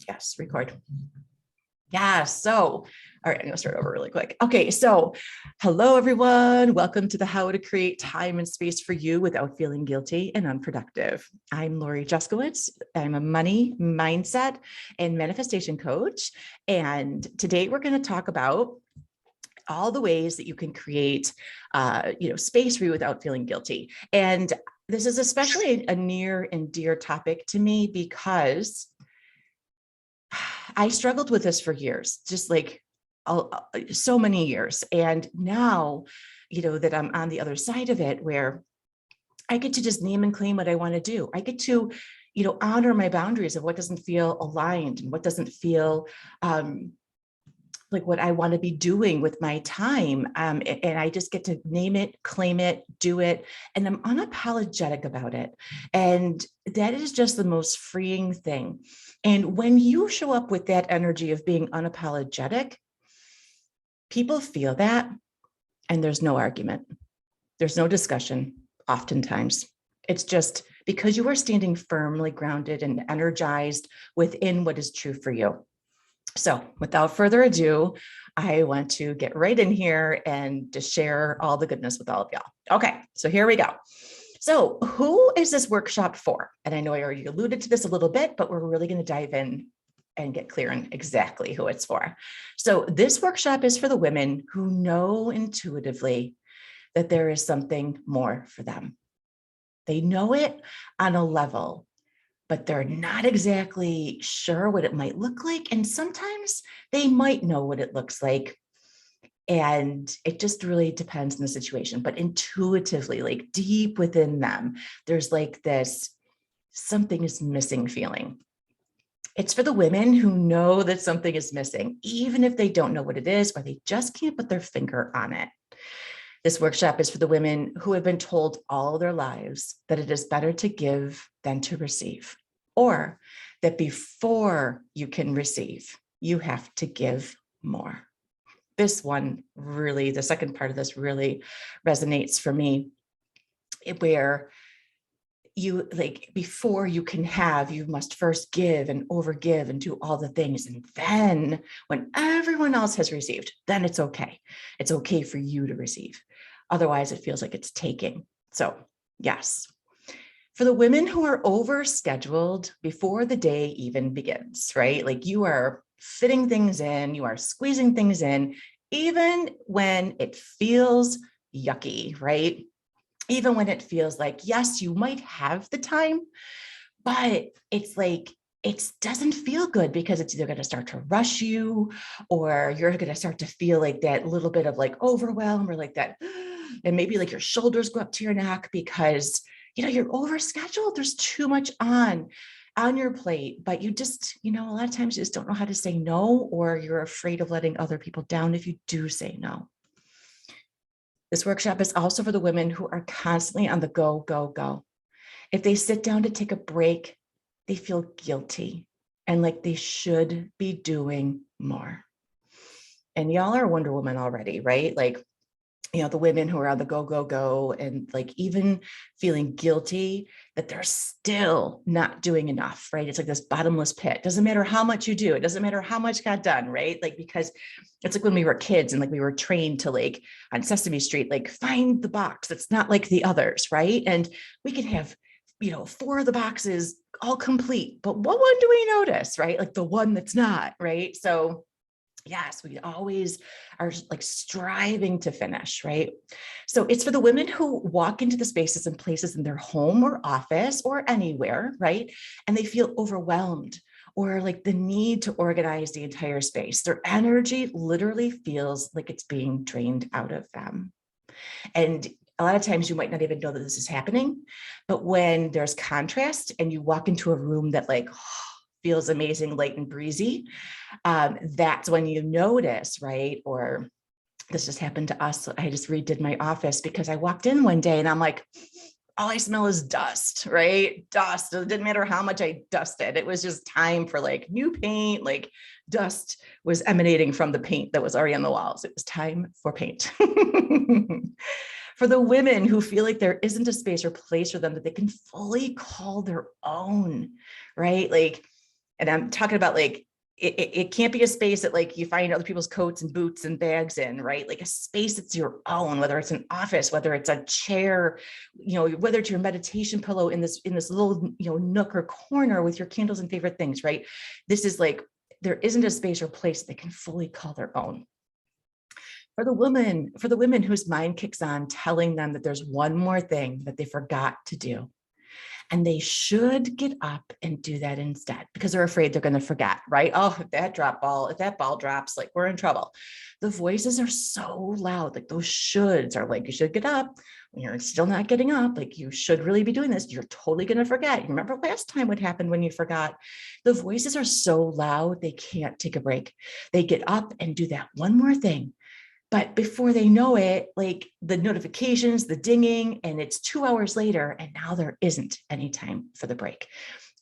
Yes, record. Yeah, so, all right, I'm gonna start over really quick. Okay, so hello everyone. Welcome to the How to Create Time and Space for You Without Feeling Guilty and Unproductive. I'm Lori Juskowitz. I'm a money, mindset, and manifestation coach. And today we're gonna talk about all the ways that you can create space for you without feeling guilty. And this is especially a near and dear topic to me because I struggled with this for years, just like so many years. And now, that I'm on the other side of it, where I get to just name and claim what I want to do. I get to, honor my boundaries of what doesn't feel aligned and what doesn't feel like what I want to be doing with my time. And I just get to name it, claim it, do it. And I'm unapologetic about it. And that is just the most freeing thing. And when you show up with that energy of being unapologetic, people feel that, and there's no argument. There's no discussion, oftentimes. It's just because you are standing firmly grounded and energized within what is true for you. So without further ado, I want to get right in here and to share all the goodness with all of y'all. Okay, so here we go. So who is this workshop for? And I know I already alluded to this a little bit, but we're really going to dive in and get clear on exactly who it's for. So this workshop is for the women who know intuitively that there is something more for them. They know it on a level, but they're not exactly sure what it might look like. And sometimes they might know what it looks like. And it just really depends on the situation, but intuitively, like deep within them, there's like this something is missing feeling. It's for the women who know that something is missing, even if they don't know what it is, or they just can't put their finger on it. This workshop is for the women who have been told all their lives that it is better to give than to receive, or that before you can receive, you have to give more. This one really, the second part of this really resonates for me, where you like before you can have, you must first give and overgive and do all the things. And then when everyone else has received, then it's okay. It's okay for you to receive. Otherwise, it feels like it's taking. So yes, for the women who are overscheduled before the day even begins, right? Like you are fitting things in, you are squeezing things in, even when it feels yucky, right? Even when it feels like, yes, you might have the time, but it's like, it doesn't feel good because it's either going to start to rush you or you're going to start to feel like that little bit of like overwhelm or like that. And maybe like your shoulders go up to your neck because, you're overscheduled. There's too much on your plate, but you just, a lot of times you just don't know how to say no, or you're afraid of letting other people down if you do say no. This workshop is also for the women who are constantly on the go, go, go. If they sit down to take a break, they feel guilty and like they should be doing more. And y'all are Wonder Woman already, right? Like, the women who are on the go, go, go, and like even feeling guilty that they're still not doing enough, right? It's like this bottomless pit. Doesn't matter how much you do. It doesn't matter how much got done, right? Like, because it's like when we were kids and like we were trained to like on Sesame Street, like find the box that's not like the others, right? And we could have, 4 of the boxes all complete, but what one do we notice, right? Like the one that's not, right? So yes, we always are like striving to finish, right? So it's for the women who walk into the spaces and places in their home or office or anywhere, right? And they feel overwhelmed or like the need to organize the entire space. Their energy literally feels like it's being drained out of them. And a lot of times you might not even know that this is happening, but when there's contrast and you walk into a room that like feels amazing, light and breezy, that's when you notice, right? Or this just happened to us. I just redid my office because I walked in one day and I'm like, all I smell is dust, right? Dust. It didn't matter how much I dusted. It was just time for like new paint, like dust was emanating from the paint that was already on the walls. It was time for paint. For the women who feel like there isn't a space or place for them that they can fully call their own, right? Like And I'm talking about like, it can't be a space that like you find other people's coats and boots and bags in, right? Like a space that's your own, whether it's an office, whether it's a chair, whether it's your meditation pillow in this little, nook or corner with your candles and favorite things, right? This is like, there isn't a space or place they can fully call their own. For the women whose mind kicks on telling them that there's one more thing that they forgot to do, and they should get up and do that instead because they're afraid they're going to forget, right? Oh, if that ball drops, like we're in trouble. The voices are so loud, like those shoulds are like, you should get up. When you're still not getting up, like you should really be doing this. You're totally going to forget. You remember last time what happened when you forgot? The voices are so loud, they can't take a break. They get up and do that one more thing. But before they know it, like the notifications, the dinging, and it's 2 hours later, and now there isn't any time for the break.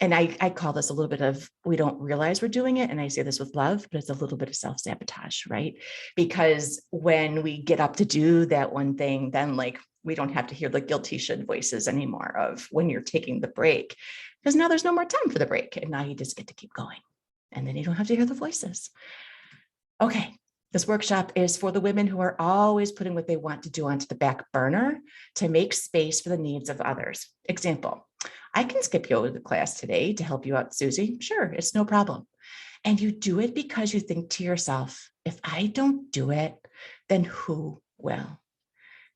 And I call this a little bit of, we don't realize we're doing it. And I say this with love, but it's a little bit of self-sabotage, right? Because when we get up to do that one thing, then like, we don't have to hear the guilty should voices anymore of when you're taking the break, because now there's no more time for the break. And now you just get to keep going. And then you don't have to hear the voices. Okay. This workshop is for the women who are always putting what they want to do onto the back burner to make space for the needs of others. Example, I can skip yoga class today to help you out, Susie. Sure, it's no problem. And you do it because you think to yourself, if I don't do it, then who will?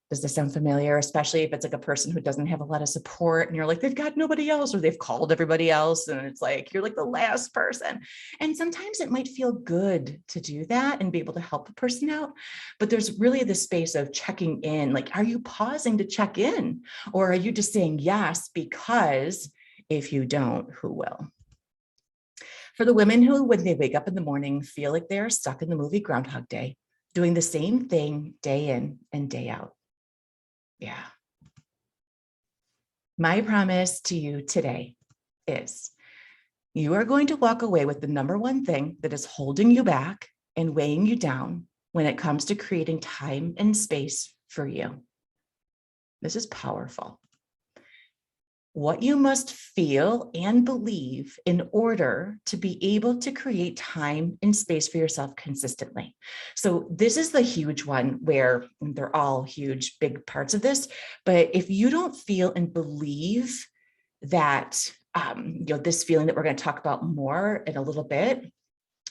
Does this sound familiar? Especially if it's like a person who doesn't have a lot of support and you're like, they've got nobody else, or they've called everybody else. And it's like, you're like the last person. And sometimes it might feel good to do that and be able to help a person out. But there's really the space of checking in. Like, are you pausing to check in? Or are you just saying yes, because if you don't, who will? For the women who, when they wake up in the morning, feel like they're stuck in the movie Groundhog Day, doing the same thing day in and day out. Yeah. My promise to you today is you are going to walk away with the number one thing that is holding you back and weighing you down when it comes to creating time and space for you. This is powerful. What you must feel and believe in order to be able to create time and space for yourself consistently. So this is the huge one where they're all huge, big parts of this. But if you don't feel and believe that, this feeling that we're going to talk about more in a little bit,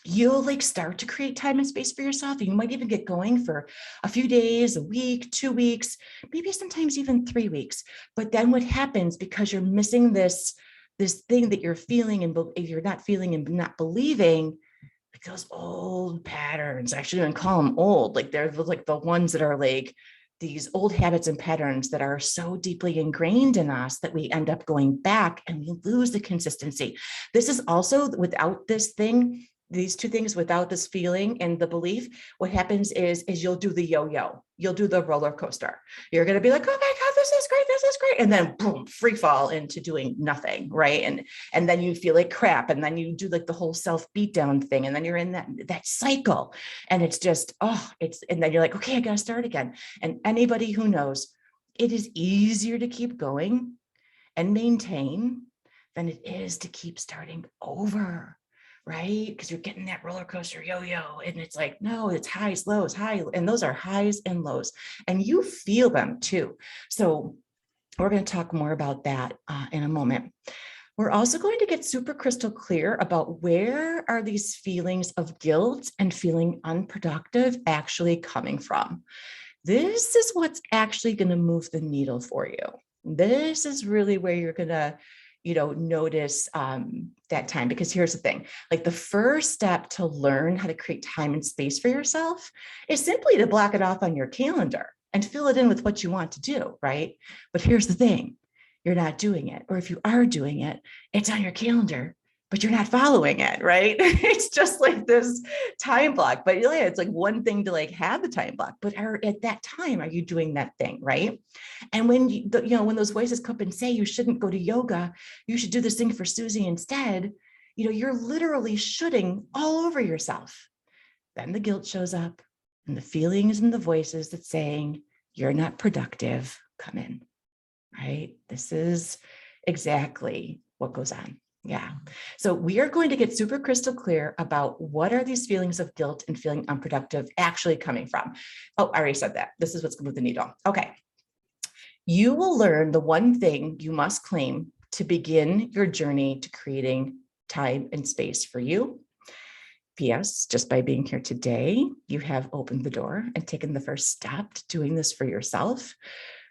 you'll like start to create time and space for yourself. You might even get going for a few days, a week, 2 weeks, maybe sometimes even 3 weeks. But then what happens, because you're missing this thing that you're feeling and you're not feeling and not believing, like those old patterns, I shouldn't even call them old, like they're like the ones that are like these old habits and patterns that are so deeply ingrained in us that we end up going back and we lose the consistency. This is also without this thing, these two things, without this feeling and the belief, what happens is you'll do the yo-yo, you'll do the roller coaster. You're going to be like, oh my God, this is great. And then boom, free fall into doing nothing. Right. And then you feel like crap. And then you do like the whole self beat down thing. And then you're in that cycle, and it's just, and then you're like, okay, I got to start again. And anybody who knows, it is easier to keep going and maintain than it is to keep starting over. Right? Because you're getting that roller coaster yo-yo, and it's like, no, it's highs, lows, high, and those are highs and lows, and you feel them too. So we're going to talk more about that in a moment. We're also going to get super crystal clear about where are these feelings of guilt and feeling unproductive actually coming from. This is what's actually going to move the needle for you. This is really where you're going to notice that time. Because here's the thing, like the first step to learn how to create time and space for yourself is simply to block it off on your calendar and fill it in with what you want to do, right? But here's the thing, you're not doing it. Or if you are doing it, it's on your calendar, but you're not following it, right? It's just like this time block. But yeah, it's like one thing to like have the time block, but at that time, are you doing that thing, right? And when when those voices come up and say you shouldn't go to yoga, you should do this thing for Susie instead, you're literally shoulding all over yourself. Then the guilt shows up, and the feelings and the voices that saying you're not productive come in, right? This is exactly what goes on. Yeah. So we are going to get super crystal clear about what are these feelings of guilt and feeling unproductive actually coming from. Oh, I already said that. This is what's going to move the needle. Okay. You will learn the one thing you must claim to begin your journey to creating time and space for you. P.S. Just by being here today, you have opened the door and taken the first step to doing this for yourself.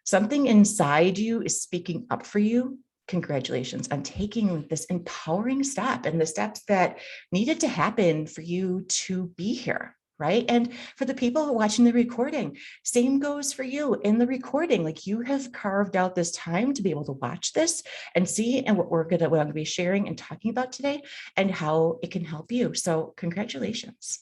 Something inside you is speaking up for you. Congratulations on taking this empowering step and the steps that needed to happen for you to be here, right? And for the people watching the recording, same goes for you in the recording. Like you have carved out this time to be able to watch this and see and what I'm going to be sharing and talking about today and how it can help you. So congratulations.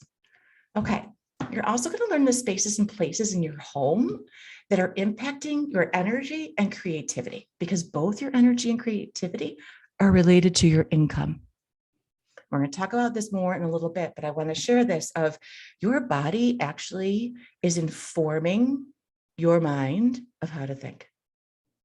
Okay. You're also going to learn the spaces and places in your home that are impacting your energy and creativity, because both your energy and creativity are related to your income. We're going to talk about this more in a little bit, but I want to share this of your body actually is informing your mind of how to think.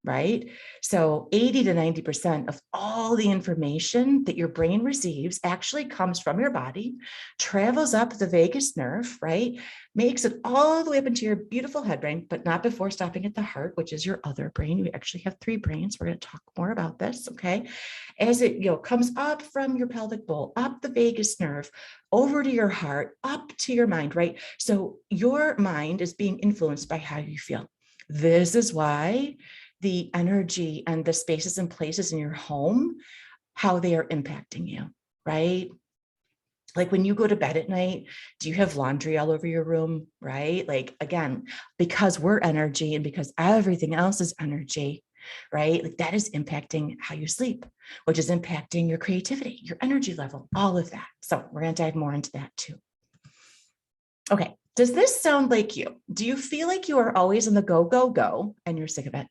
Right? So 80 to 90% of all the information that your brain receives actually comes from your body, travels up the vagus nerve, right? Makes it all the way up into your beautiful head brain, but not before stopping at the heart, which is your other brain. You actually have 3 brains. We're going to talk more about this, okay? As it comes up from your pelvic bowl, up the vagus nerve, over to your heart, up to your mind, right? So your mind is being influenced by how you feel. This is why the energy and the spaces and places in your home, how they are impacting you, right? Like when you go to bed at night, do you have laundry all over your room, right? Like, again, because we're energy and because everything else is energy, right? Like that is impacting how you sleep, which is impacting your creativity, your energy level, all of that. So we're going to dive more into that too. Okay. Does this sound like you? Do you feel like you are always in the go, go, go, and you're sick of it?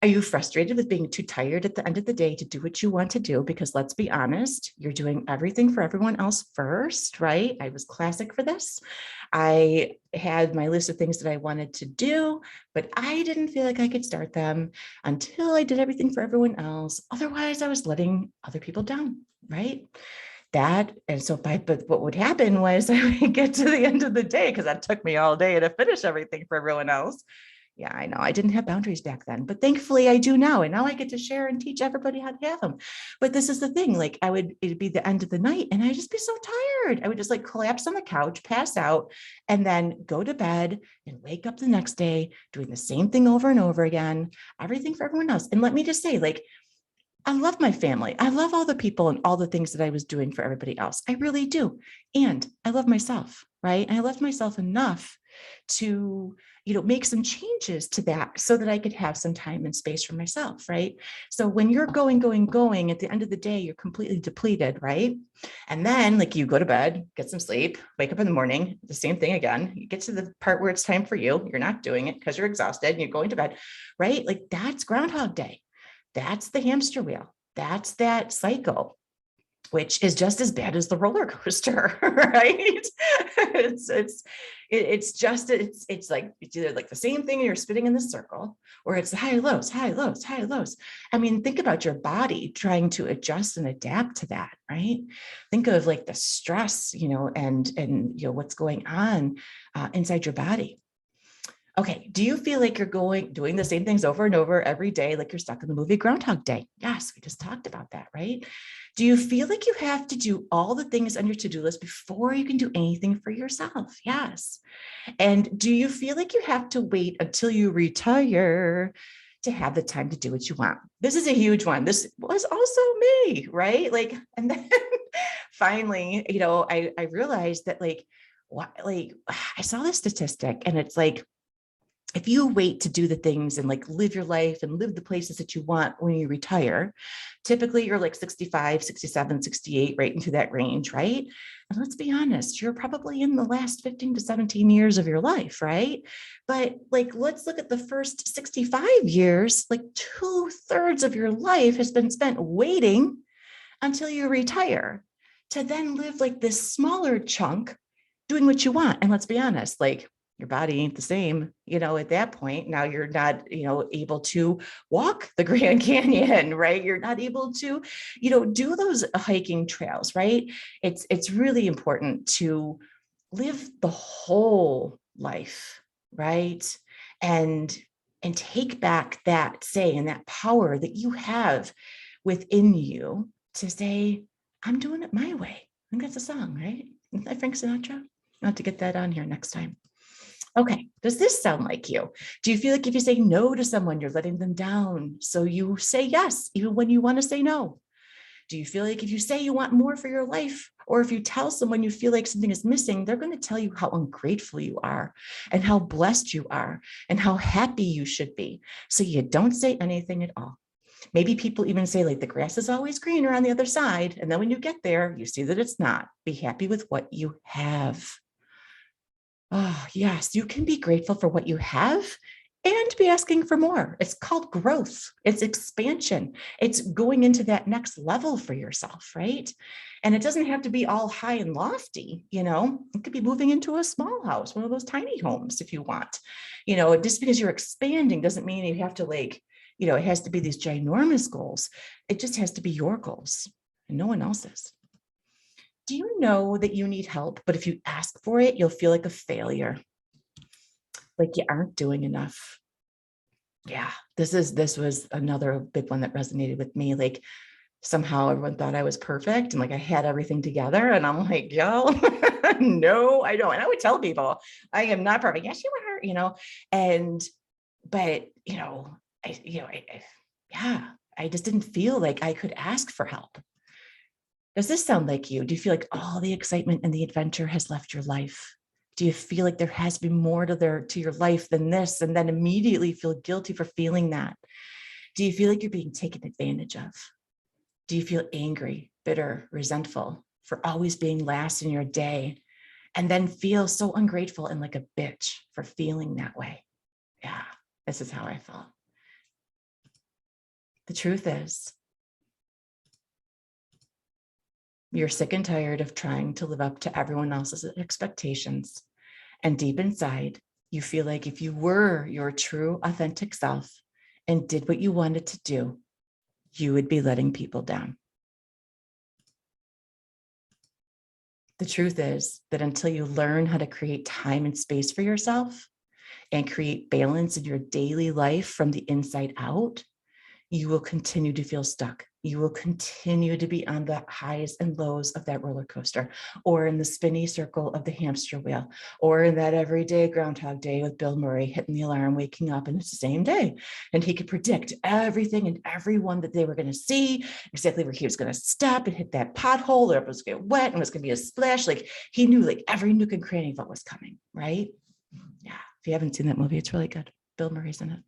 Are you frustrated with being too tired at the end of the day to do what you want to do? Because let's be honest, you're doing everything for everyone else first, right? I was classic for this. I had my list of things that I wanted to do, but I didn't feel like I could start them until I did everything for everyone else. Otherwise, I was letting other people down, right? But what would happen was I would get to the end of the day, because that took me all day to finish everything for everyone else. Yeah, I know. I didn't have boundaries back then, but thankfully I do now. And now I get to share and teach everybody how to have them. But this is the thing, like it'd be the end of the night and I'd just be so tired. I would just like collapse on the couch, pass out, and then go to bed and wake up the next day doing the same thing over and over again, everything for everyone else. And let me just say, like, I love my family. I love all the people and all the things that I was doing for everybody else. I really do. And I love myself, right? And I loved myself enough to, make some changes to that so that I could have some time and space for myself, right? So when you're going, at the end of the day, you're completely depleted, right? And then like you go to bed, get some sleep, wake up in the morning, the same thing again. You get to the part where it's time for you. You're not doing it because you're exhausted and you're going to bed, right? Like that's Groundhog Day. That's the hamster wheel. That's that cycle, which is just as bad as the roller coaster, right? It's like it's either like the same thing and you're spinning in the circle, or it's high lows, high lows, high lows. I mean, think about your body trying to adjust and adapt to that, right? Think of like the stress, and what's going on inside your body. Okay, do you feel like you're doing the same things over and over every day, like you're stuck in the movie Groundhog Day? Yes, we just talked about that, right? Do you feel like you have to do all the things on your to-do list before you can do anything for yourself? Yes. And do you feel like you have to wait until you retire to have the time to do what you want? This is a huge one. This was also me, right? Like, and then finally, I realized that I saw this statistic and it's like, if you wait to do the things and like live your life and live the places that you want when you retire, typically you're like 65, 67, 68, right into that range, right? And let's be honest, you're probably in the last 15 to 17 years of your life, right? But like, let's look at the first 65 years, like 2/3 of your life has been spent waiting until you retire to then live like this smaller chunk doing what you want. And let's be honest, like, Your body ain't the same, at that point. Now you're not, able to walk the Grand Canyon, right? You're not able to, do those hiking trails, right? It's really important to live the whole life, right? And take back that say and that power that you have within you to say, I'm doing it my way. I think that's a song, right? Isn't that Frank Sinatra? I'll have to get that on here next time. Okay, does this sound like you? Do you feel like if you say no to someone, you're letting them down? So you say yes, even when you want to say no? Do you feel like if you say you want more for your life, or if you tell someone you feel like something is missing, they're going to tell you how ungrateful you are and how blessed you are and how happy you should be? So you don't say anything at all. Maybe people even say like the grass is always greener on the other side. And then when you get there, you see that it's not. Be happy with what you have. Oh, yes, you can be grateful for what you have and be asking for more. It's called growth. It's expansion. It's going into that next level for yourself, right? And it doesn't have to be all high and lofty, It could be moving into a small house, one of those tiny homes if you want. Just because you're expanding doesn't mean you have to it has to be these ginormous goals. It just has to be your goals and no one else's. Do you know that you need help, but if you ask for it, you'll feel like a failure, like you aren't doing enough? Yeah, this was another big one that resonated with me. Like somehow everyone thought I was perfect and like I had everything together, and I'm like, yo, no, I don't. And I would tell people I am not perfect. Yes, you are, but I just didn't feel like I could ask for help. Does this sound like you? Do you feel like all the excitement and the adventure has left your life? Do you feel like there has to be more to your life than this, and then immediately feel guilty for feeling that? Do you feel like you're being taken advantage of? Do you feel angry, bitter, resentful for always being last in your day, and then feel so ungrateful and like a bitch for feeling that way? Yeah, this is how I felt. The truth is, you're sick and tired of trying to live up to everyone else's expectations. And deep inside, you feel like if you were your true, authentic self and did what you wanted to do, you would be letting people down. The truth is that until you learn how to create time and space for yourself and create balance in your daily life from the inside out, you will continue to feel stuck. You will continue to be on the highs and lows of that roller coaster, or in the spinny circle of the hamster wheel, or in that everyday Groundhog Day with Bill Murray hitting the alarm, waking up, and it's the same day. And he could predict everything and everyone that they were going to see, exactly where he was going to step and hit that pothole, or it was going to get wet and it was going to be a splash. Like he knew like every nook and cranny of what was coming, right? Yeah. If you haven't seen that movie, it's really good. Bill Murray's in it.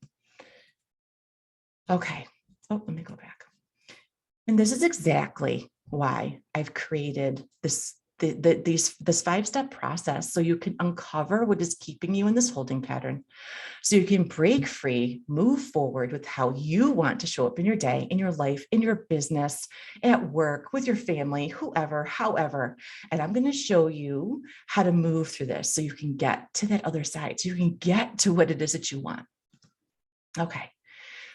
Okay. Oh, let me go back. And this is exactly why I've created this 5-step process, so you can uncover what is keeping you in this holding pattern, so you can break free, move forward with how you want to show up in your day, in your life, in your business, at work, with your family, whoever, however. And I'm going to show you how to move through this so you can get to that other side, so you can get to what it is that you want. Okay.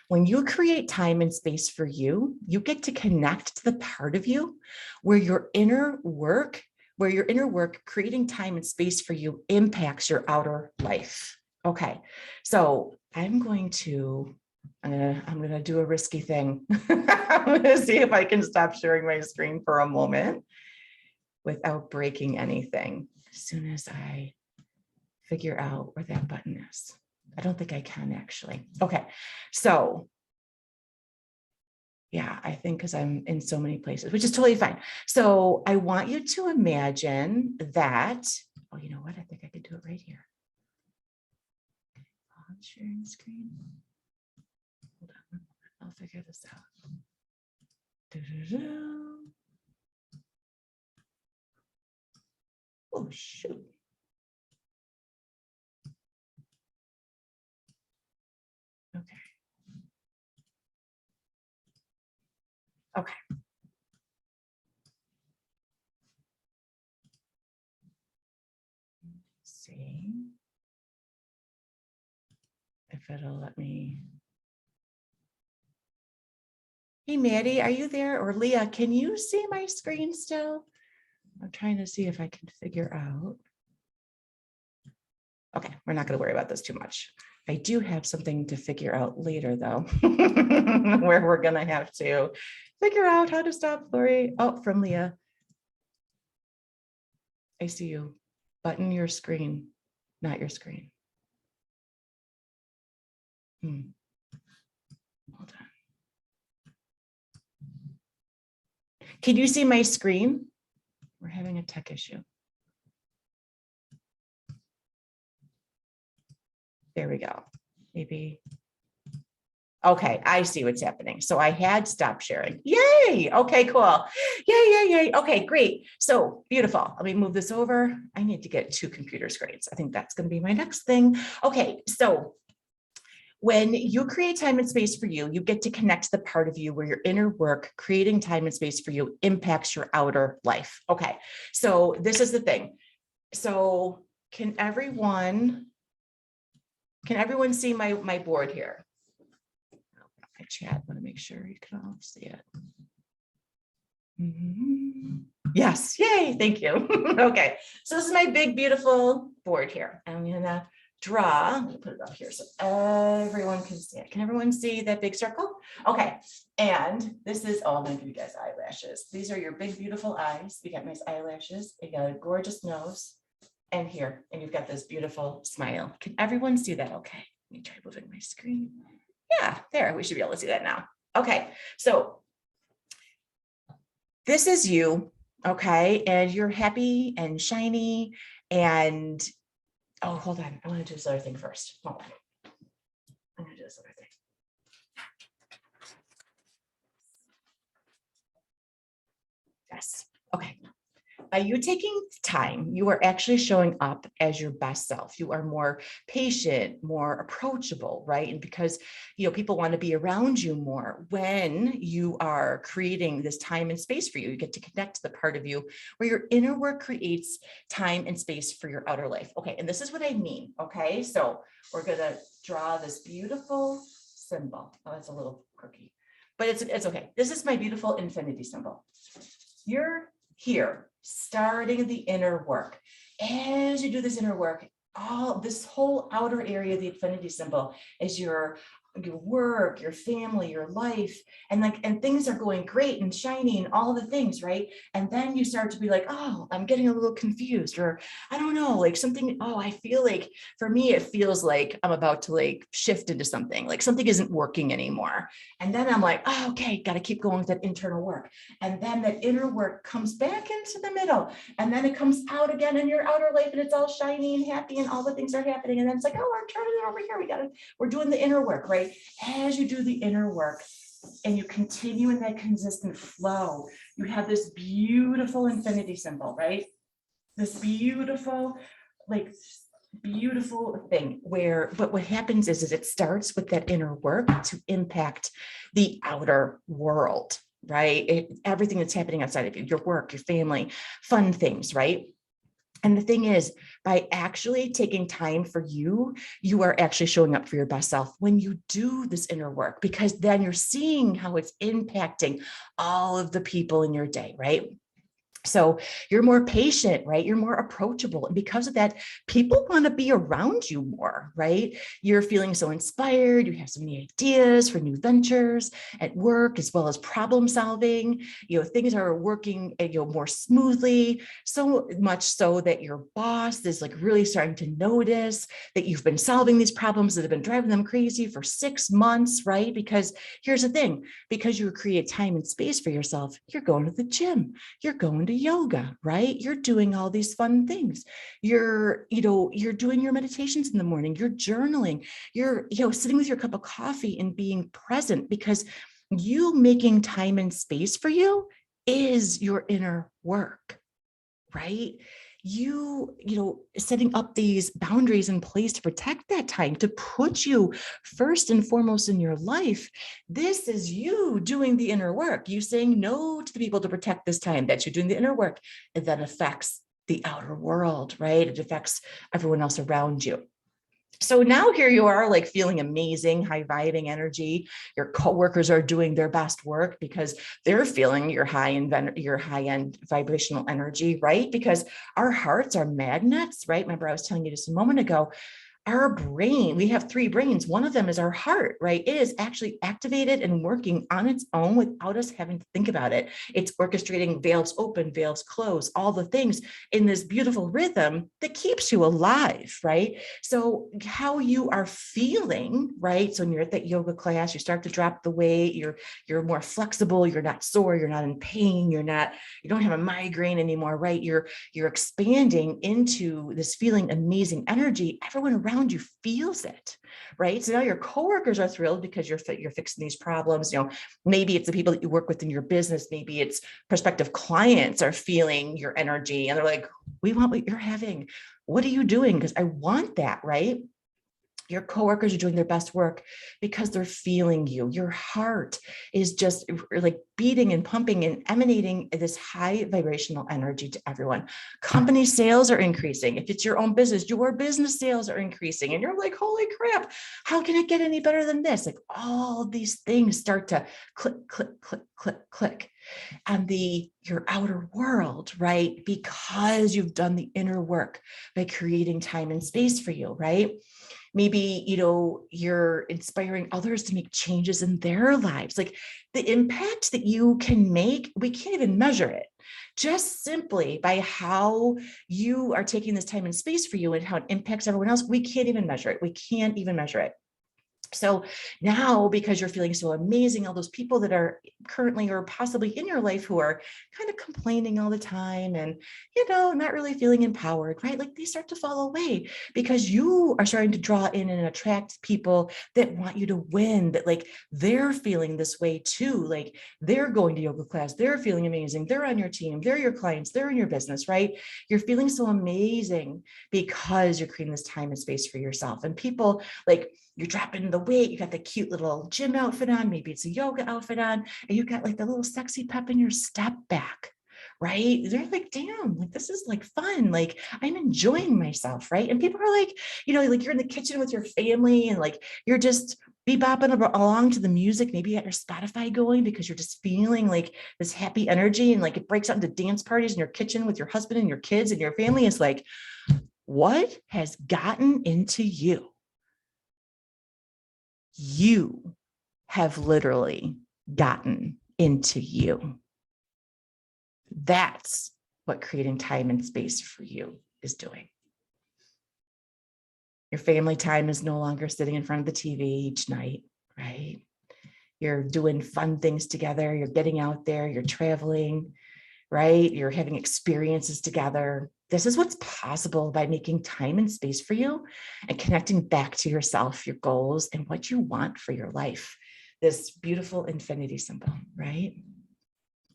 When you create time and space for you, you get to connect to the part of you where your inner work, creating time and space for you impacts your outer life. Okay. So I'm going to do a risky thing. I'm going to see if I can stop sharing my screen for a moment without breaking anything as soon as I figure out where that button is. I don't think I can actually. Okay. So yeah, I think because I'm in so many places, which is totally fine. So I want you to imagine that, oh, you know what? I think I could do it right here. On sharing screen. Hold on, I'll figure this out. Oh, shoot. Okay. Okay. Let's see. if it'll let me. Hey, Maddie, are you there? Or Leah, can you see my screen still? I'm trying to see if I can figure out. Okay, we're not going to worry about this too much. I do have something to figure out later, though, where we're going to have to figure out how to stop Lori. Oh, from Leah. I see you. Button your screen, not your screen. Hold on. Can you see my screen? We're having a tech issue. There we go. Maybe. Okay, I see what's happening. So I had stopped sharing. Yay. Okay, cool. Yay. Okay, great. So beautiful. Let me move this over. I need to get 2 computer screens. I think that's going to be my next thing. Okay, so when you create time and space for you, you get to connect to the part of you where your inner work, creating time and space for you, impacts your outer life. Okay, so this is the thing. So can everyone see my board here? My chat, I want to make sure you can all see it. Yes, yay, thank you. Okay, so this is my big, beautiful board here. I'm gonna draw, I'm gonna put it up here so everyone can see it. Can everyone see that big circle? Okay, and this is, oh, I'm gonna give you guys eyelashes. These are your big, beautiful eyes. You got nice eyelashes, you got a gorgeous nose, and here, and you've got this beautiful smile. Can everyone see that? Okay, let me try moving my screen. Yeah, there, we should be able to see that now. Okay, so this is you, okay, and you're happy and shiny and, oh, hold on, I want to do this other thing first. Hold on, I'm going to do this other thing. Yes, okay. By you taking time, you are actually showing up as your best self. You are more patient, more approachable, right? And because, people want to be around you more when you are creating this time and space for you, you get to connect to the part of you where your inner work creates time and space for your outer life. Okay, and this is what I mean, okay? So we're going to draw this beautiful symbol. Oh, it's a little quirky, but it's okay. This is my beautiful infinity symbol. You're here, starting the inner work. As you do this inner work, all this whole outer area of the infinity symbol is your work, your family, your life, and things are going great and shiny and all the things, right? And then you start to be like, oh, I'm getting a little confused, or I don't know, like something, oh, I feel like, for me, it feels like I'm about to shift into something, like something isn't working anymore. And then I'm like, oh, okay, got to keep going with that internal work. And then that inner work comes back into the middle, and then it comes out again in your outer life, and it's all shiny and happy and all the things are happening. And then it's like, oh, I'm turning it over here. We're doing the inner work, right? As you do the inner work and you continue in that consistent flow, you have this beautiful infinity symbol, right? This beautiful, beautiful thing but what happens is it starts with that inner work to impact the outer world, right? Everything that's happening outside of you, your work, your family, fun things, right? And the thing is, by actually taking time for you, you are actually showing up for your best self when you do this inner work, because then you're seeing how it's impacting all of the people in your day, right? So you're more patient, right? You're more approachable. And because of that, people want to be around you more, right? You're feeling so inspired. You have so many ideas for new ventures at work, as well as problem solving. Things are working, more smoothly, so much so that your boss is really starting to notice that you've been solving these problems that have been driving them crazy for 6 months, right? Because here's the thing, because you create time and space for yourself, you're going to the gym, you're going to yoga, right? You're doing all these fun things. You're doing your meditations in the morning, you're journaling, you're, sitting with your cup of coffee and being present, because you making time and space for you is your inner work, right? You setting up these boundaries in place to protect that time, to put you first and foremost in your life. This is you doing the inner work, you saying no to the people to protect this time, that you're doing the inner work. It then affects the outer world, right? It affects everyone else around you. So now here you are, like feeling amazing, high vibing energy. Your coworkers are doing their best work because they're feeling your high end vibrational energy, right? Because our hearts are magnets, right? Remember, I was telling you just a moment ago, our brain, we have three brains. One of them is our heart, right? It is actually activated and working on its own without us having to think about it. It's orchestrating valves open, valves close, all the things in this beautiful rhythm that keeps you alive, right? So how you are feeling, right? So when you're at that yoga class, you start to drop the weight, you're more flexible, you're not sore, you're not in pain, you don't have a migraine anymore, right? You're expanding into this feeling amazing energy. Everyone around you feels it, right? So now your coworkers are thrilled because you're fixing these problems. Maybe it's the people that you work with in your business. Maybe it's prospective clients are feeling your energy and they're like, we want what you're having. What are you doing? Because I want that, right? Your coworkers are doing their best work because they're feeling you. Your heart is just like beating and pumping and emanating this high vibrational energy to everyone. Company sales are increasing. If it's your own business, your business sales are increasing. And you're like, holy crap, how can it get any better than this? Like all these things start to click, click, click, click, click. And your outer world, right? Because you've done the inner work by creating time and space for you, right? Maybe, you're inspiring others to make changes in their lives. Like the impact that you can make, we can't even measure it. Just simply by how you are taking this time and space for you and how it impacts everyone else, we can't even measure it. We can't even measure it. So now, because you're feeling so amazing, all those people that are currently or possibly in your life who are kind of complaining all the time and, not really feeling empowered, right? Like they start to fall away because you are starting to draw in and attract people that want you to win, that like they're feeling this way too. Like they're going to yoga class, they're feeling amazing, they're on your team, they're your clients, they're in your business, right? You're feeling so amazing because you're creating this time and space for yourself. And people like, you're dropping the weight, you got the cute little gym outfit on, maybe it's a yoga outfit on, and you got like the little sexy pep in your step back, right? They're like, damn, like this is like fun. Like I'm enjoying myself, right? And people are like, like you're in the kitchen with your family and like you're just bebopping along to the music, maybe you got your Spotify going because you're just feeling like this happy energy and like it breaks out into dance parties in your kitchen with your husband and your kids and your family. Is like, what has gotten into you? You have literally gotten into you. That's what creating time and space for you is doing. Your family time is no longer sitting in front of the TV each night, right? You're doing fun things together. You're getting out there, you're traveling, right? You're having experiences together. This is what's possible by making time and space for you and connecting back to yourself, your goals, and what you want for your life. This beautiful infinity symbol, right?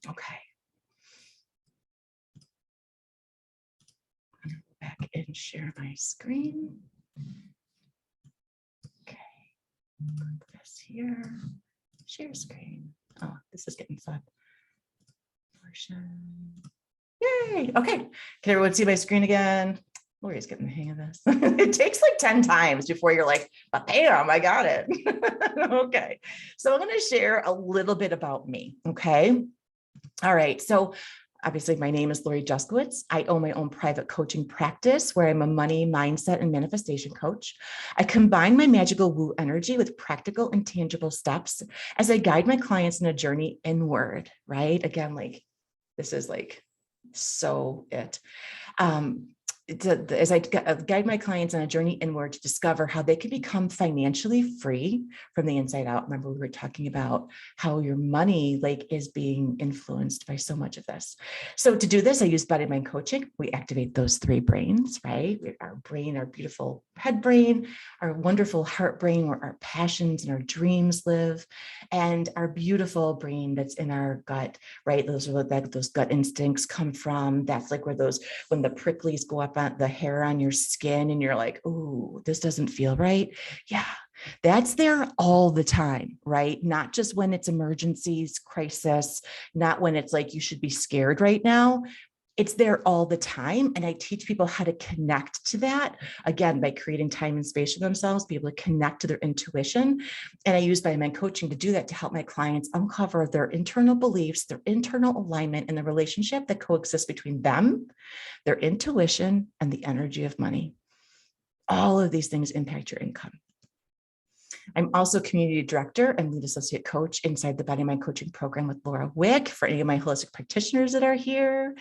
Okay. I'm going to go back and share my screen. Okay. Put this here. Share screen. Oh, this is getting fun. Yay. Okay. Can everyone see my screen again? Lori's getting the hang of this. It takes like 10 times before you're like, but bam, I got it. Okay. So I'm going to share a little bit about me. Okay. All right. So obviously my name is Lori Juskowitz. I own my own private coaching practice where I'm a money, mindset, and manifestation coach. I combine my magical woo energy with practical and tangible steps as I guide my clients in a journey inward, right? Again, like this is like so it. As I guide my clients on a journey inward to discover how they can become financially free from the inside out. Remember, we were talking about how your money like is being influenced by so much of this. So to do this, I use body mind coaching. We activate those three brains, right? Our brain, our beautiful head brain, our wonderful heart brain where our passions and our dreams live, and our beautiful brain that's in our gut, right? Those are what those gut instincts come from. That's like where when the pricklies go up on the hair on your skin and you're like, ooh, this doesn't feel right. Yeah, that's there all the time, right? Not just when it's emergencies, crisis, not when it's like you should be scared right now. it's there all the time. And I teach people how to connect to that, again, by creating time and space for themselves, be able to connect to their intuition. And I use Body Mind Coaching to do that, to help my clients uncover their internal beliefs, their internal alignment, and the relationship that coexists between them, their intuition, and the energy of money. All of these things impact your income. I'm also community director and lead associate coach inside the Body Mind Coaching program with Laura Wick. For any of my holistic practitioners that are here,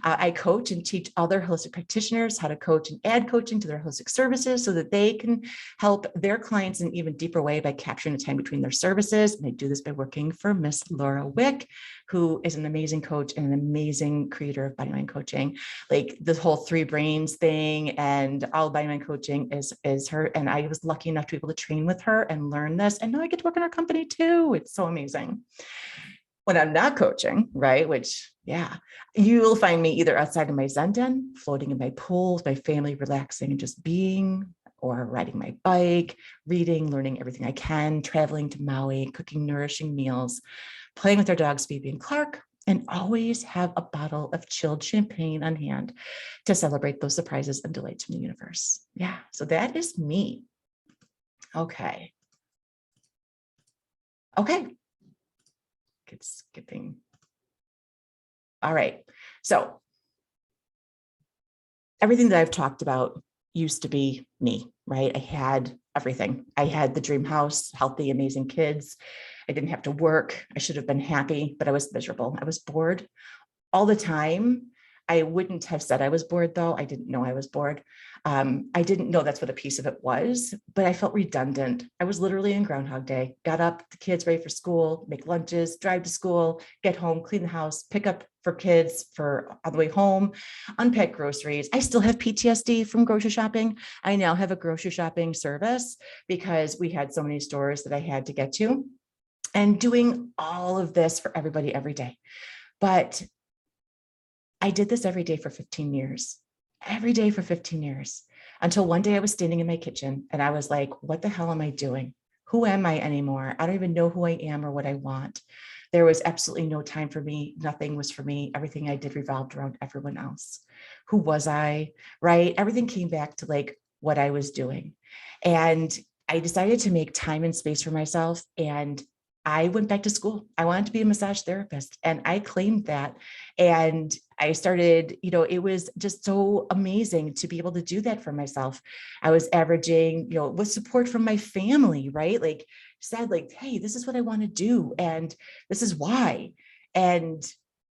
I coach and teach other holistic practitioners how to coach and add coaching to their holistic services so that they can help their clients in an even deeper way by capturing the time between their services. And I do this by working for Miss Laura Wick, who is an amazing coach and an amazing creator of Body Mind Coaching. Like the whole 3 brains thing and all Body Mind Coaching is her. And I was lucky enough to be able to train with her and learn this. And now I get to work in our company too. It's so amazing. When I'm not coaching, right? Which, yeah, you'll find me either outside of my Zen den, floating in my pool with my family, relaxing and just being, or riding my bike, reading, learning everything I can, traveling to Maui, cooking nourishing meals, playing with our dogs, Phoebe and Clark, and always have a bottle of chilled champagne on hand to celebrate those surprises and delights from the universe. Yeah, so that is me. Okay. It's skipping. All right. So everything that I've talked about used to be me, right? I had everything. I had the dream house, healthy, amazing kids. I didn't have to work. I should have been happy, but I was miserable. I was bored all the time. I wouldn't have said I was bored though. I didn't know I was bored. I didn't know that's what a piece of it was, but I felt redundant. I was literally in Groundhog Day, got up, the kids ready for school, make lunches, drive to school, get home, clean the house, pick up for kids for on the way home, unpack groceries. I still have PTSD from grocery shopping. I now have a grocery shopping service because we had so many stores that I had to get to, and doing all of this for everybody every day. But I did this every day for 15 years, every day for 15 years, until one day I was standing in my kitchen and I was like, what the hell am I doing? Who am I anymore? I don't even know who I am or what I want. There was absolutely no time for me. Nothing was for me. Everything I did revolved around everyone else. Who was I, right? Everything came back to like what I was doing. And I decided to make time and space for myself. And I went back to school. I wanted to be a massage therapist and I claimed that. And I started, it was just so amazing to be able to do that for myself. I was averaging, with support from my family, right? Like said like, hey, this is what I want to do. And this is why. And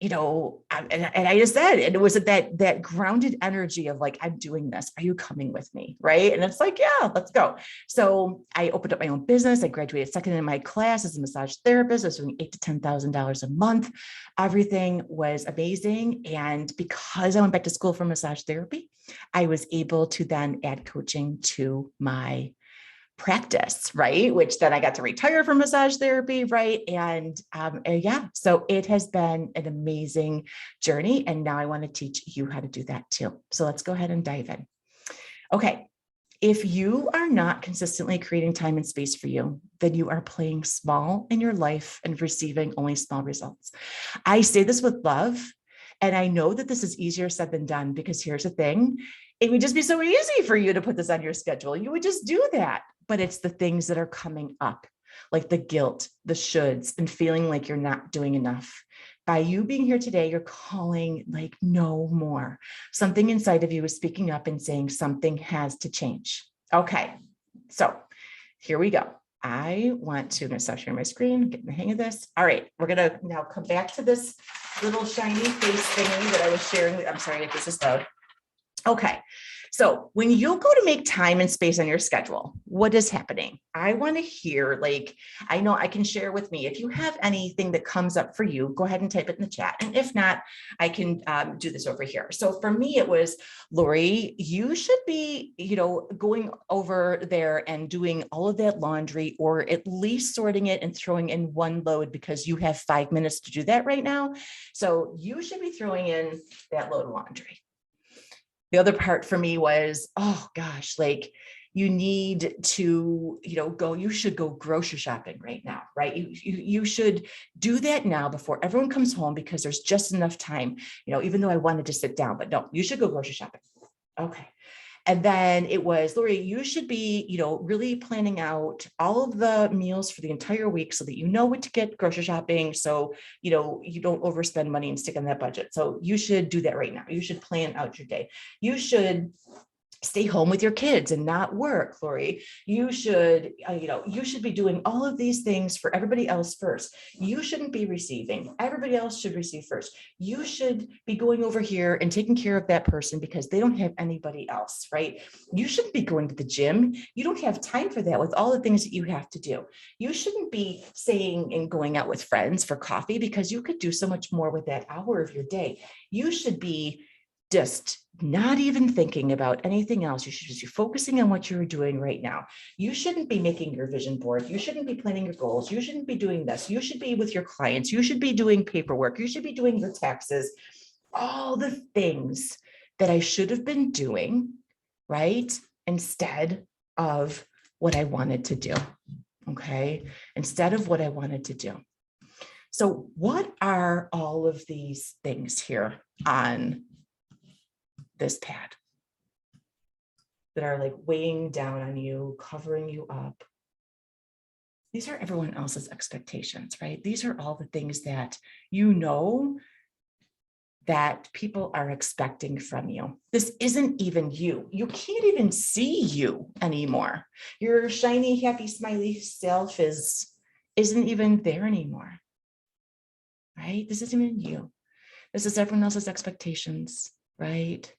and I just said, and it was that grounded energy of like, I'm doing this. Are you coming with me? Right. And it's like, yeah, let's go. So I opened up my own business. I graduated second in my class as a massage therapist. I was doing $8,000 to $10,000 a month. Everything was amazing. And because I went back to school for massage therapy, I was able to then add coaching to my practice, right? Which then I got to retire from massage therapy, right? And yeah, so it has been an amazing journey. And now I want to teach you how to do that too. So let's go ahead and dive in. Okay. If you are not consistently creating time and space for you, then you are playing small in your life and receiving only small results. I say this with love. And I know that this is easier said than done, because here's the thing. It would just be so easy for you to put this on your schedule. You would just do that. But it's the things that are coming up, like the guilt, the shoulds, and feeling like you're not doing enough. By you being here today, you're calling like no more. Something inside of you is speaking up and saying something has to change. Okay, so here we go. I'm going to stop sharing my screen, get the hang of this. All right, we're going to now come back to this little shiny face thingy that I was sharing. I'm sorry if this is loud. Okay. So when you go to make time and space on your schedule, what is happening? I want to hear, I know I can share with me. If you have anything that comes up for you, go ahead and type it in the chat. And if not, I can do this over here. So for me, it was, Lori, you should be, going over there and doing all of that laundry, or at least sorting it and throwing in one load, because you have 5 minutes to do that right now. So you should be throwing in that load of laundry. The other part for me was, oh gosh, You need to, you should go grocery shopping right now, right? You should do that now before everyone comes home, because there's just enough time, even though I wanted to sit down, but no, you should go grocery shopping. Okay. And then it was, Lori, you should be, really planning out all of the meals for the entire week so that you know what to get grocery shopping. So, you don't overspend money and stick on that budget. So you should do that right now. You should plan out your day. You should stay home with your kids and not work, Lori. You should, you should be doing all of these things for everybody else first. You shouldn't be receiving. Everybody else should receive first. You should be going over here and taking care of that person because they don't have anybody else, right? You shouldn't be going to the gym. You don't have time for that with all the things that you have to do. You shouldn't be saying and going out with friends for coffee because you could do so much more with that hour of your day. You should be just not even thinking about anything else. You should just be focusing on what you're doing right now. You shouldn't be making your vision board. You shouldn't be planning your goals. You shouldn't be doing this. You should be with your clients. You should be doing paperwork. You should be doing your taxes. All the things that I should have been doing, right? Instead of what I wanted to do. Okay. Instead of what I wanted to do. So what are all of these things here on this pad that are like weighing down on you, covering you up? These are everyone else's expectations, right? These are all the things that that people are expecting from you. This isn't even you. You can't even see you anymore. Your shiny, happy, smiley self isn't even there anymore, right? This isn't even you. This is everyone else's expectations, right?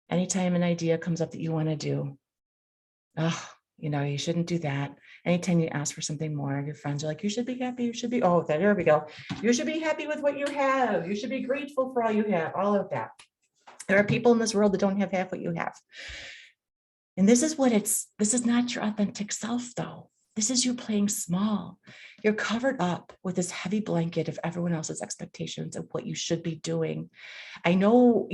Anytime an idea comes up that you want to do, you shouldn't do that. Anytime you ask for something more, your friends are like, you should be happy. You should be, there we go. You should be happy with what you have. You should be grateful for all you have, all of that. There are people in this world that don't have half what you have. And this is not your authentic self though. This is you playing small. You're covered up with this heavy blanket of everyone else's expectations of what you should be doing. I know,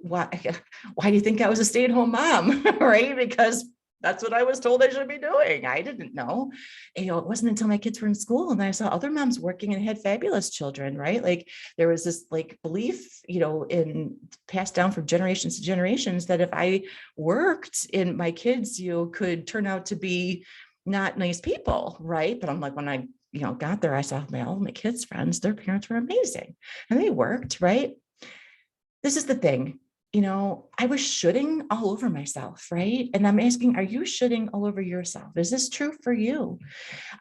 why do you think I was a stay-at-home mom, right? Because that's what I was told I should be doing. I didn't know. It wasn't until my kids were in school and I saw other moms working and had fabulous children, right? Like there was this like belief, in passed down from generations to generations that if I worked and my kids, could turn out to be not nice people, right? But I'm like, when I, got there, I saw all my kids' friends, their parents were amazing and they worked, right? This is the thing, I was shooting all over myself, right? And I'm asking, are you shooting all over yourself? Is this true for you?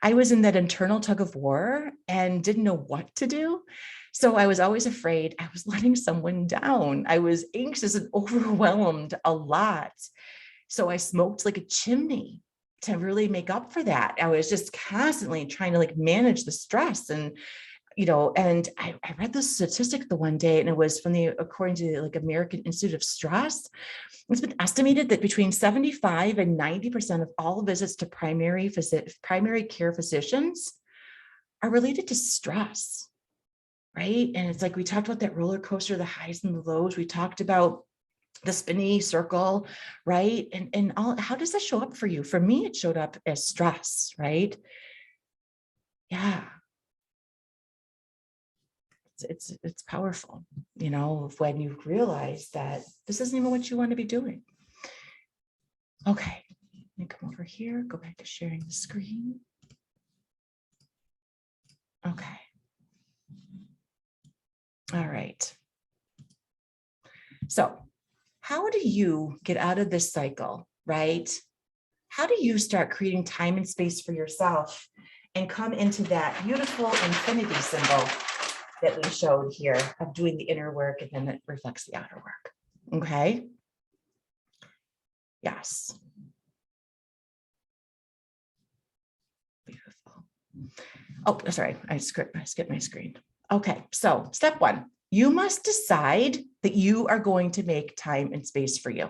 I was in that internal tug of war and didn't know what to do. So I was always afraid I was letting someone down. I was anxious and overwhelmed a lot. So I smoked like a chimney to really make up for that. I was just constantly trying to like manage the stress and and I read this statistic the one day, and it was according to like American Institute of Stress. It's been estimated that between 75 and 90% of all visits to primary care physicians are related to stress, right? And it's like, we talked about that roller coaster, the highs and the lows. We talked about the spinny circle, right? And how does that show up for you? For me, it showed up as stress, right? Yeah. It's powerful, when you realize that this isn't even what you want to be doing. Okay, let me come over here, go back to sharing the screen. Okay. All right. So how do you get out of this cycle, right? How do you start creating time and space for yourself and come into that beautiful infinity symbol that we showed here of doing the inner work, and then it reflects the outer work? Okay. Yes. Beautiful. Oh, sorry. I skipped my screen. Okay. So step one, you must decide that you are going to make time and space for you.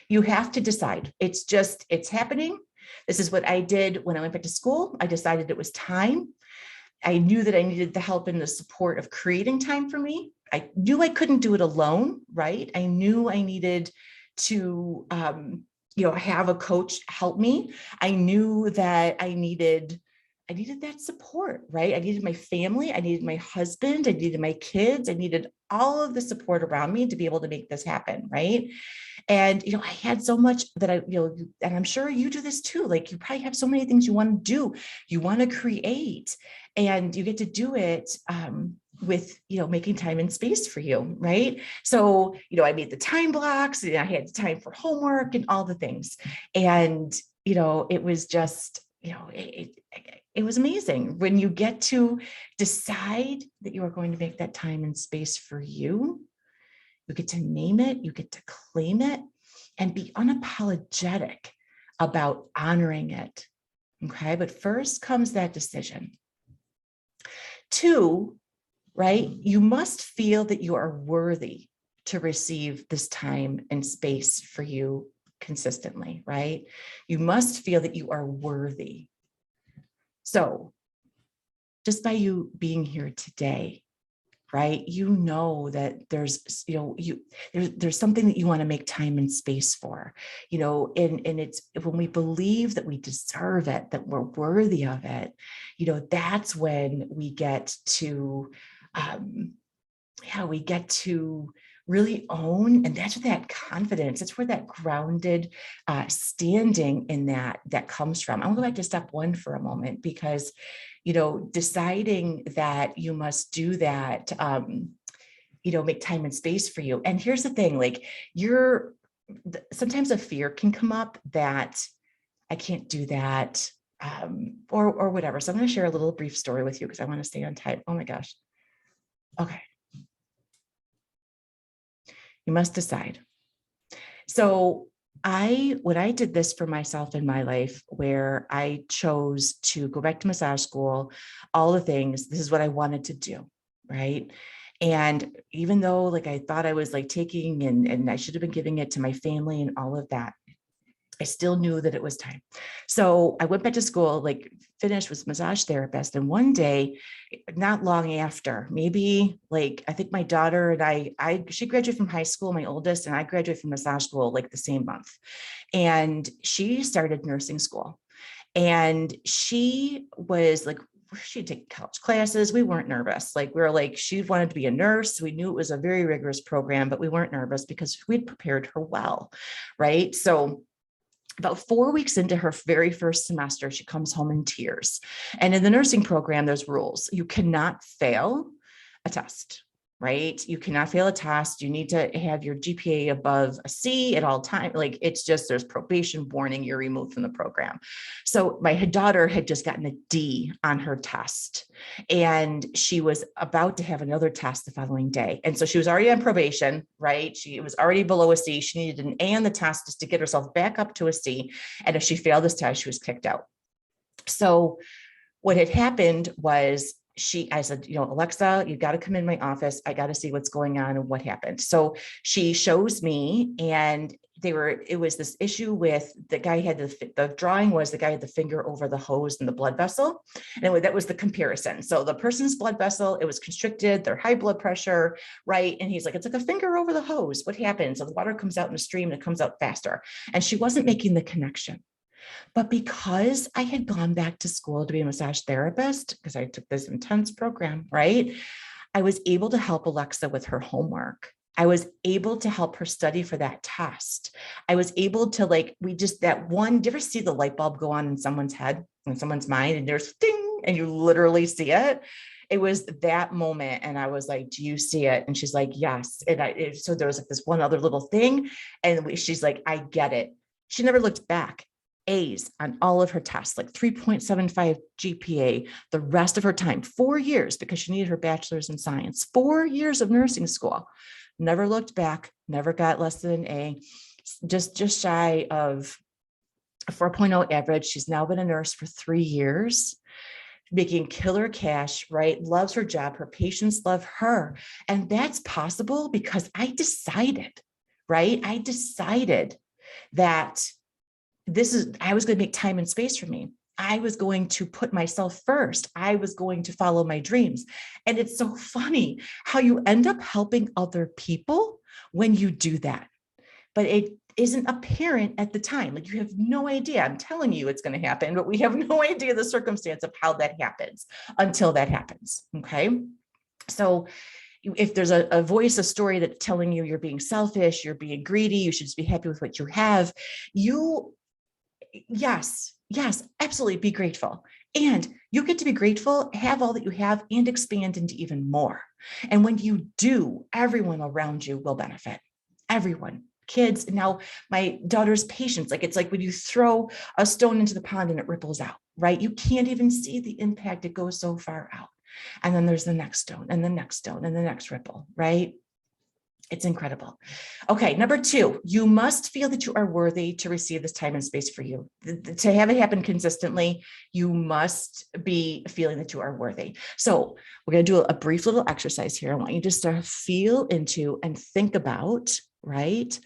You have to decide. It's happening. This is what I did when I went back to school. I decided it was time. I knew that I needed the help and the support of creating time for me. I knew I couldn't do it alone, right? I knew I needed to, have a coach help me. I knew that I needed that support, right? I needed my family. I needed my husband. I needed my kids. I needed all of the support around me to be able to make this happen, right? And, I had so much that and I'm sure you do this too. Like you probably have so many things you want to do, you want to create, and you get to do it with, making time and space for you, right? So, I made the time blocks and I had time for homework and all the things. And, it was just, it was amazing when you get to decide that you are going to make that time and space for you. You get to name it, you get to claim it, and be unapologetic about honoring it. Okay, but first comes that decision. 2, right? You must feel that you are worthy to receive this time and space for you consistently, right? You must feel that you are worthy. So just by you being here today, right? That there's, there's something that you want to make time and space for, and it's when we believe that we deserve it, that we're worthy of it, that's when we get to, we get to really own, and that's where that confidence, that's where that grounded standing in that comes from. I'm going to go back to step 1 for a moment, because deciding that you must do that, make time and space for you. And here's the thing, like sometimes a fear can come up that I can't do that, or whatever. So I'm going to share a little brief story with you because I want to stay on time. Oh my gosh. Okay. You must decide. So when I did this for myself in my life, where I chose to go back to massage school, all the things, this is what I wanted to do, right? And even though like I thought I was like taking and I should have been giving it to my family and all of that, I still knew that it was time. So I went back to school, like finished with massage therapist. And one day, not long after, maybe like, I think my daughter and she graduated from high school, my oldest, and I graduated from massage school like the same month. And she started nursing school. And she was like, she'd take college classes. We weren't nervous. Like we were like, she wanted to be a nurse. We knew it was a very rigorous program, but we weren't nervous because we'd prepared her well. Right. So about 4 weeks into her very first semester, she comes home in tears. And in the nursing program, there's rules. You cannot fail a test, right? You cannot fail a test. You need to have your GPA above a C at all times. Like it's just, there's probation warning, you're removed from the program. So my daughter had just gotten a D on her test and she was about to have another test the following day. And so she was already on probation, right? She was already below a C. She needed an A on the test just to get herself back up to a C. And if she failed this test, she was kicked out. So what had happened was I said, Alexa, you got to come in my office. I got to see what's going on and what happened. So she shows me, and it was this issue with the guy had the drawing was the guy had the finger over the hose and the blood vessel. And that was the comparison. So the person's blood vessel, it was constricted, their high blood pressure, right? And he's like, it's like a finger over the hose. What happens? So the water comes out in a stream and it comes out faster. And she wasn't making the connection. But because I had gone back to school to be a massage therapist, because I took this intense program, right? I was able to help Alexa with her homework. I was able to help her study for that test. I was able to do you ever see the light bulb go on in someone's head, in someone's mind, and there's ding, and you literally see it? It was that moment. And I was like, do you see it? And she's like, yes. And so there was like this one other little thing. And she's like, I get it. She never looked back. A's on all of her tests, like 3.75 GPA, the rest of her time, 4 years, because she needed her bachelor's in science, 4 years of nursing school, never looked back, never got less than an A, just shy of a 4.0 average. She's now been a nurse for 3 years, making killer cash, right? Loves her job. Her patients love her. And that's possible because I decided, right? I decided that I was going to make time and space for me. I was going to put myself first. I was going to follow my dreams. And it's so funny how you end up helping other people when you do that. But isn't apparent at the time. Like you have no idea. I'm telling you it's going to happen, but we have no idea the circumstance of how that happens until that happens. Okay. So if there's a voice, a story that's telling you you're being selfish, you're being greedy, you should just be happy with what you have, yes, absolutely be grateful. And you get to be grateful, have all that you have, and expand into even more. And when you do, everyone around you will benefit. Everyone. Kids. Now, my daughter's patience, like it's like when you throw a stone into the pond and it ripples out, right? You can't even see the impact. It goes so far out. And then there's the next stone and the next stone and the next ripple, right? It's incredible. Okay, number 2, you must feel that you are worthy to receive this time and space for you. To have it happen consistently, you must be feeling that you are worthy. So we're going to do a brief little exercise here. I want you just to feel into and think about, right,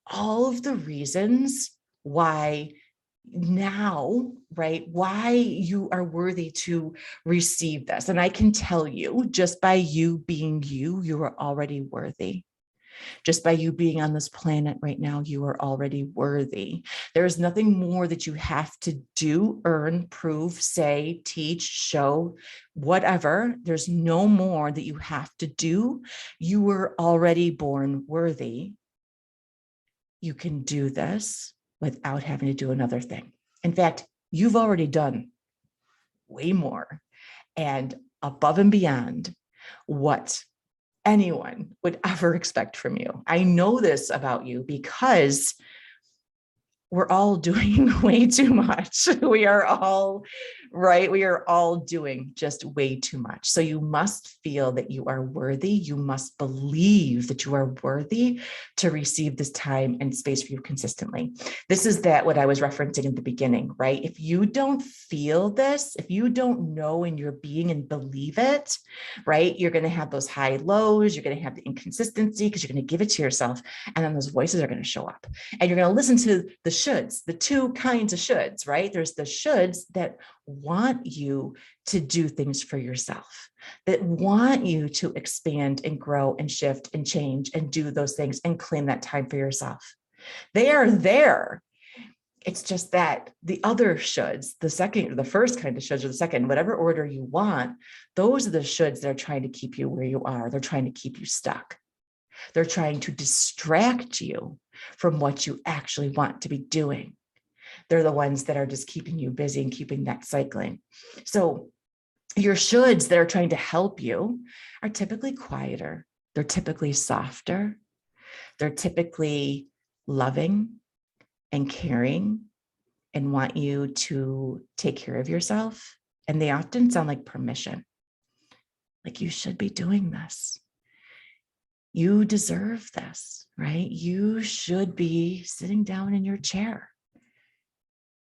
all of the reasons why now, right, why you are worthy to receive this. And I can tell you, just by you being you, you are already worthy. Just by you being on this planet right now, you are already worthy. There is nothing more that you have to do, earn, prove, say, teach, show, whatever. There's no more that you have to do. You were already born worthy. You can do this without having to do another thing. In fact, you've already done way more and above and beyond what anyone would ever expect from you. I know this about you because we're all doing way too much. We are all, right? We are all doing just way too much. So you must feel that you are worthy. You must believe that you are worthy to receive this time and space for you consistently. This is what I was referencing in the beginning, right? If you don't feel this, if you don't know in your being and believe it, right? You're going to have those high lows. You're going to have the inconsistency because you're going to give it to yourself. And then those voices are going to show up and you're going to listen to the shoulds, the 2 kinds of shoulds, right? There's the shoulds that want you to do things for yourself, that want you to expand and grow and shift and change and do those things and claim that time for yourself. They are there. It's just that the other shoulds, the first kind of shoulds or the second, whatever order you want, those are the shoulds that are trying to keep you where you are. They're trying to keep you stuck. They're trying to distract you from what you actually want to be doing. They're the ones that are just keeping you busy and keeping that cycling. So your shoulds that are trying to help you are typically quieter. They're typically softer. They're typically loving and caring and want you to take care of yourself. And they often sound like permission. Like you should be doing this. You deserve this, right? You should be sitting down in your chair.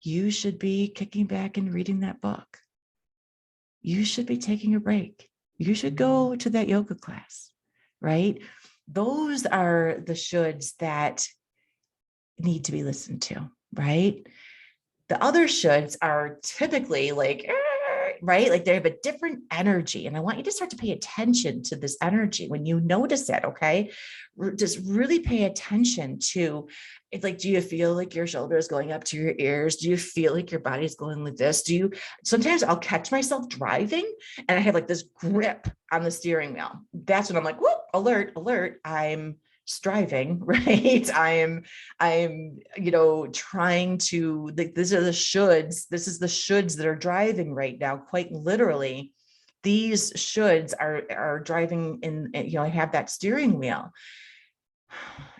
You should be kicking back and reading that book. You should be taking a break. You should go to that yoga class, right? Those are the shoulds that need to be listened to, right? The other shoulds are typically like, right? Like they have a different energy. And I want you to start to pay attention to this energy when you notice it, okay? Just really pay attention to it. Like, do you feel like your shoulders going up to your ears? Do you feel like your body's going like this? Sometimes I'll catch myself driving and I have like this grip on the steering wheel. That's when I'm like, whoop, alert, alert. I'm striving, right? I'm, trying to, like, these are the shoulds. This is the shoulds that are driving right now, quite literally. These shoulds are driving in, I have that steering wheel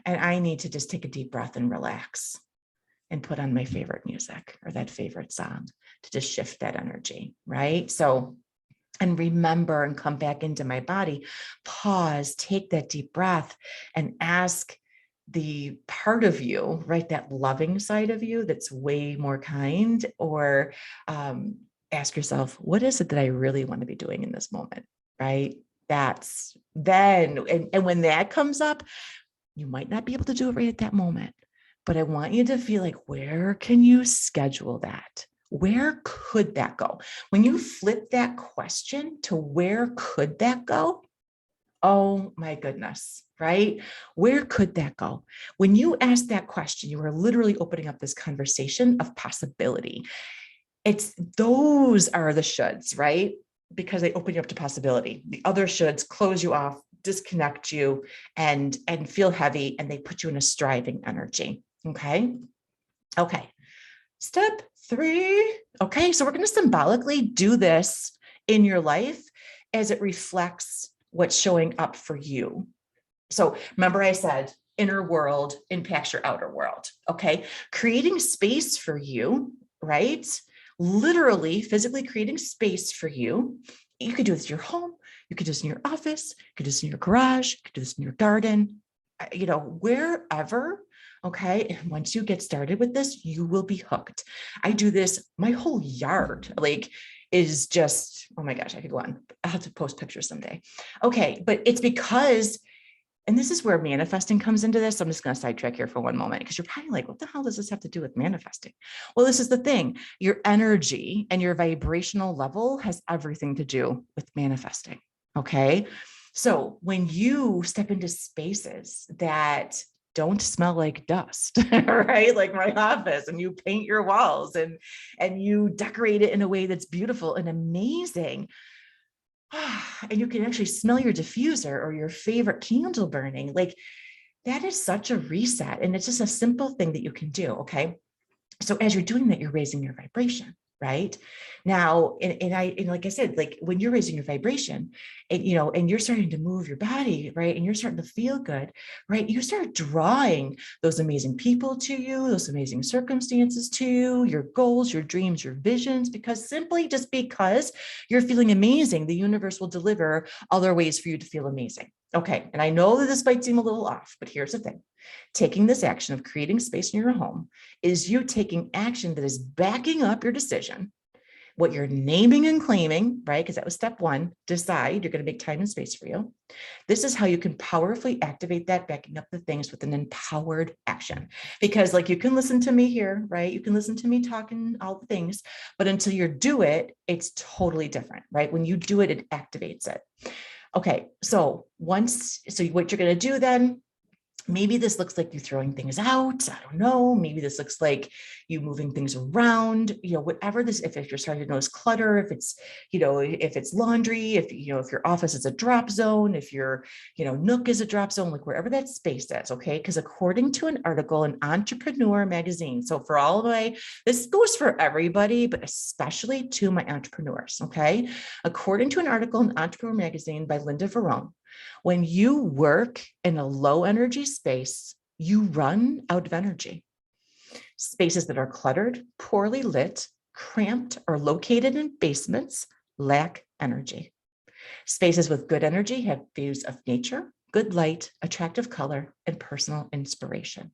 and I need to just take a deep breath and relax and put on my favorite music or that favorite song to just shift that energy, right? So, and remember and come back into my body, pause, take that deep breath and ask the part of you, right? That loving side of you that's way more kind, or ask yourself, what is it that I really want to be doing in this moment, right? That's then, and when that comes up, you might not be able to do it right at that moment, but I want you to feel like, where can you schedule that? Where could that go? When you flip that question to where could that go? Oh my goodness, right? Where could that go? When you ask that question, you are literally opening up this conversation of possibility. Those are the shoulds, right? Because they open you up to possibility. The other shoulds close you off, disconnect you, and feel heavy, and they put you in a striving energy. Okay. Step 3. Okay. So we're going to symbolically do this in your life as it reflects what's showing up for you. So remember I said inner world impacts your outer world. Okay. Creating space for you, right? Literally physically creating space for you. You could do this in your home. You could do this in your office. You could do this in your garage. You could do this in your garden, wherever. Okay. And once you get started with this, you will be hooked. I do this, my whole yard, is just, oh my gosh, I could go on. I'll have to post pictures someday. Okay. But it's because, and this is where manifesting comes into this. I'm just going to sidetrack here for one moment because you're probably like, what the hell does this have to do with manifesting? Well, this is the thing. Your energy and your vibrational level has everything to do with manifesting. Okay. So when you step into spaces that don't smell like dust, right? Like my office, and you paint your walls and you decorate it in a way that's beautiful and amazing. And you can actually smell your diffuser or your favorite candle burning. That is such a reset. And it's just a simple thing that you can do. Okay. So as you're doing that, you're raising your vibration, right? Now, and like I said, when you're raising your vibration and you're starting to move your body, right? And you're starting to feel good, right? You start drawing those amazing people to you, those amazing circumstances to you, your goals, your dreams, your visions, because you're feeling amazing, the universe will deliver other ways for you to feel amazing. Okay. And I know that this might seem a little off, but here's the thing. Taking this action of creating space in your home is you taking action that is backing up your decision, what you're naming and claiming, right? Because that was step 1, decide you're going to make time and space for you. This is how you can powerfully activate that, backing up the things with an empowered action. Because you can listen to me here, right? You can listen to me talking all the things, but until you do it, it's totally different, right? When you do it, it activates it. Okay. So what you're going to do then, maybe this looks like you throwing things out. I don't know. Maybe this looks like you moving things around, whatever this, if you're starting to notice clutter, if it's, if it's laundry, if your office is a drop zone, if your, nook is a drop zone, wherever that space is. Okay. Because according to an article in Entrepreneur magazine, so for all of this goes for everybody, but especially to my entrepreneurs. Okay. According to an article in Entrepreneur magazine by Linda Verone, when you work in a low energy space, you run out of energy. Spaces that are cluttered, poorly lit, cramped, or located in basements lack energy. Spaces with good energy have views of nature, good light, attractive color, and personal inspiration.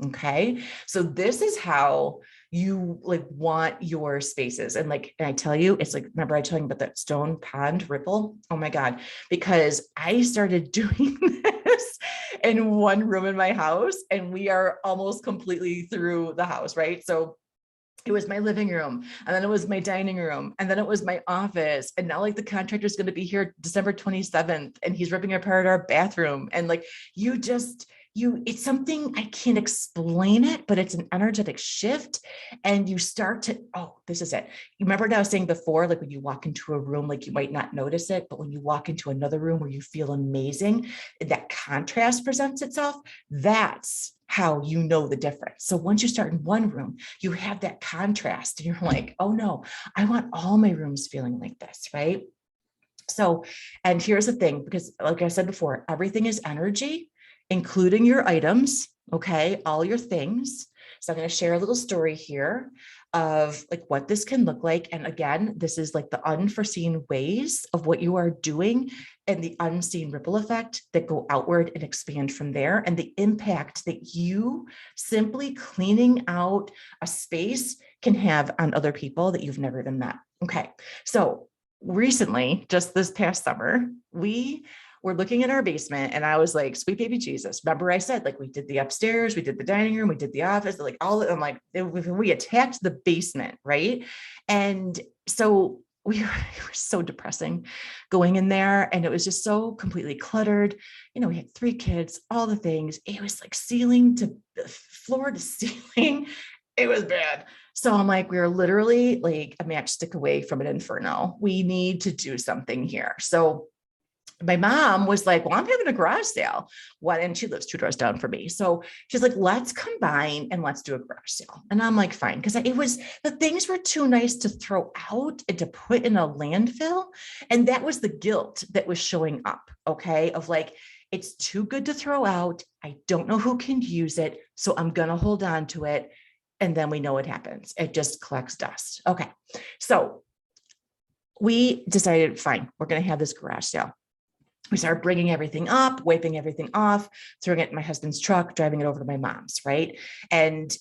Okay. So this is how you want your spaces. And I tell you, it's remember I told you about that stone pond ripple? Oh my God, because I started doing this in one room in my house and we are almost completely through the house, right? So it was my living room, and then it was my dining room, and then it was my office. And now the contractor's going to be here December 27th and he's ripping apart our bathroom. And it's something I can't explain it, but it's an energetic shift. And you start to, this is it. You remember what I was saying before, when you walk into a room, you might not notice it, but when you walk into another room where you feel amazing, that contrast presents itself. That's how you know the difference. So once you start in one room, you have that contrast and you're like, oh no, I want all my rooms feeling like this, right? So, and here's the thing, because like I said before, everything is energy, including your items, okay, all your things. So I'm going to share a little story here of what this can look like. And again, this is the unforeseen ways of what you are doing and the unseen ripple effect that go outward and expand from there, and the impact that you simply cleaning out a space can have on other people that you've never even met. Okay. So recently, just this past summer, we were looking at our basement and I was like, sweet baby Jesus. Remember I said, we did the upstairs, we did the dining room, we did the office, I'm we attacked the basement. Right. And so it was so depressing going in there. And it was just so completely cluttered. We had 3 kids, all the things. It was like ceiling to floor to ceiling. It was bad. So I'm like, we are literally like a matchstick away from an inferno. We need to do something here. So my mom was like, well, I'm having a garage sale. What? And she lives 2 doors down from me. So she's like, let's combine and let's do a garage sale. And I'm like, fine. Cause the things were too nice to throw out and to put in a landfill. And that was the guilt that was showing up. Okay. Of like, it's too good to throw out. I don't know who can use it. So I'm going to hold on to it. And then we know what happens. It just collects dust. Okay. So we decided, fine, we're going to have this garage sale. We started bringing everything up, wiping everything off, throwing it in my husband's truck, driving it over to my mom's, right? And,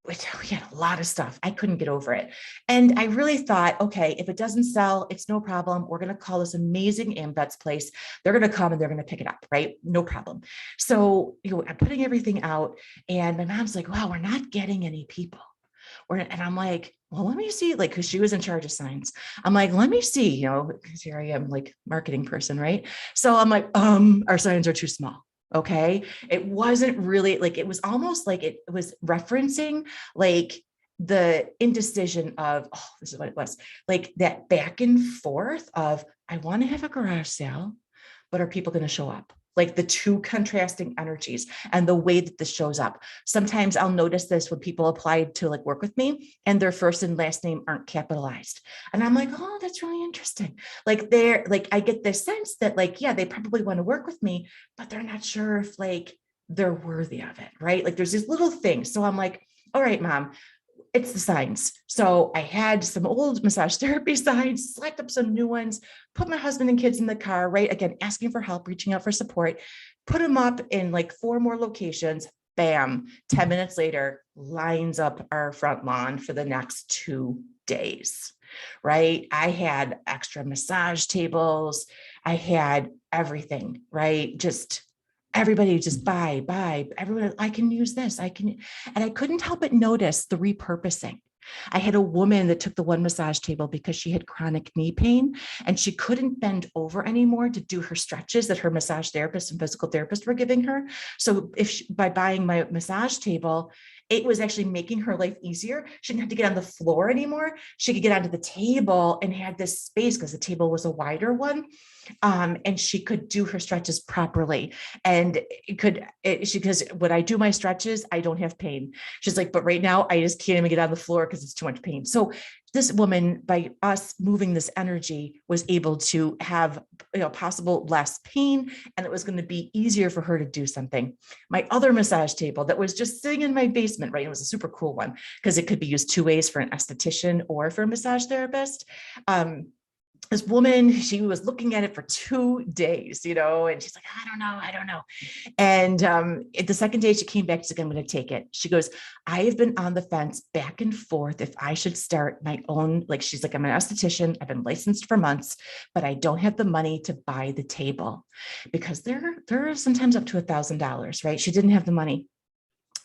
we had a lot of stuff. I couldn't get over it. And I really thought, okay, if it doesn't sell, it's no problem. We're going to call this amazing AmVets place. They're going to come and they're going to pick it up, right? No problem. So, I'm putting everything out and my mom's like, wow, we're not getting any people. And I'm like, well, let me see, like, cause she was in charge of signs. I'm like, let me see, cause here I am, like marketing person, right? So I'm like, our signs are too small. Okay. It wasn't really like, it was almost like it was referencing like the indecision of, oh, this is what it was, like that back and forth of, I want to have a garage sale, but are people going to show up? Like the 2 contrasting energies and the way that this shows up. Sometimes I'll notice this when people apply to like work with me and their first and last name aren't capitalized. And I'm like, oh, that's really interesting. Like I get this sense that like, yeah, they probably want to work with me, but they're not sure if like they're worthy of it. Right. Like there's these little things. So I'm like, all right, mom, it's the signs. So I had some old massage therapy signs, slapped up some new ones, put my husband and kids in the car, right? Again, asking for help, reaching out for support, put them up in like 4 more locations. Bam, 10 minutes later, lines up our front lawn for the next 2 days, right? I had extra massage tables. I had everything, right? Just everybody just buy, everyone, I can use this. And I couldn't help but notice the repurposing. I had a woman that took the one massage table because she had chronic knee pain and she couldn't bend over anymore to do her stretches that her massage therapist and physical therapist were giving her. So by buying my massage table, it was actually making her life easier. She didn't have to get on the floor anymore. She could get onto the table and had this space because the table was a wider one. And she could do her stretches properly. And because when I do my stretches, I don't have pain. She's like, but right now I just can't even get on the floor because it's too much pain. So this woman, by us moving this energy, was able to have, possible less pain, and it was going to be easier for her to do something. My other massage table that was just sitting in my basement, right? It was a super cool one because it could be used 2 ways for an esthetician or for a massage therapist. This woman, she was looking at it for 2 days, and she's like, I don't know. And the second day she came back, she's like, I'm going to take it. She goes, I have been on the fence back and forth if I should start my own, like, she's like, I'm an esthetician. I've been licensed for months, but I don't have the money to buy the table because they're sometimes up to $1,000, right? She didn't have the money.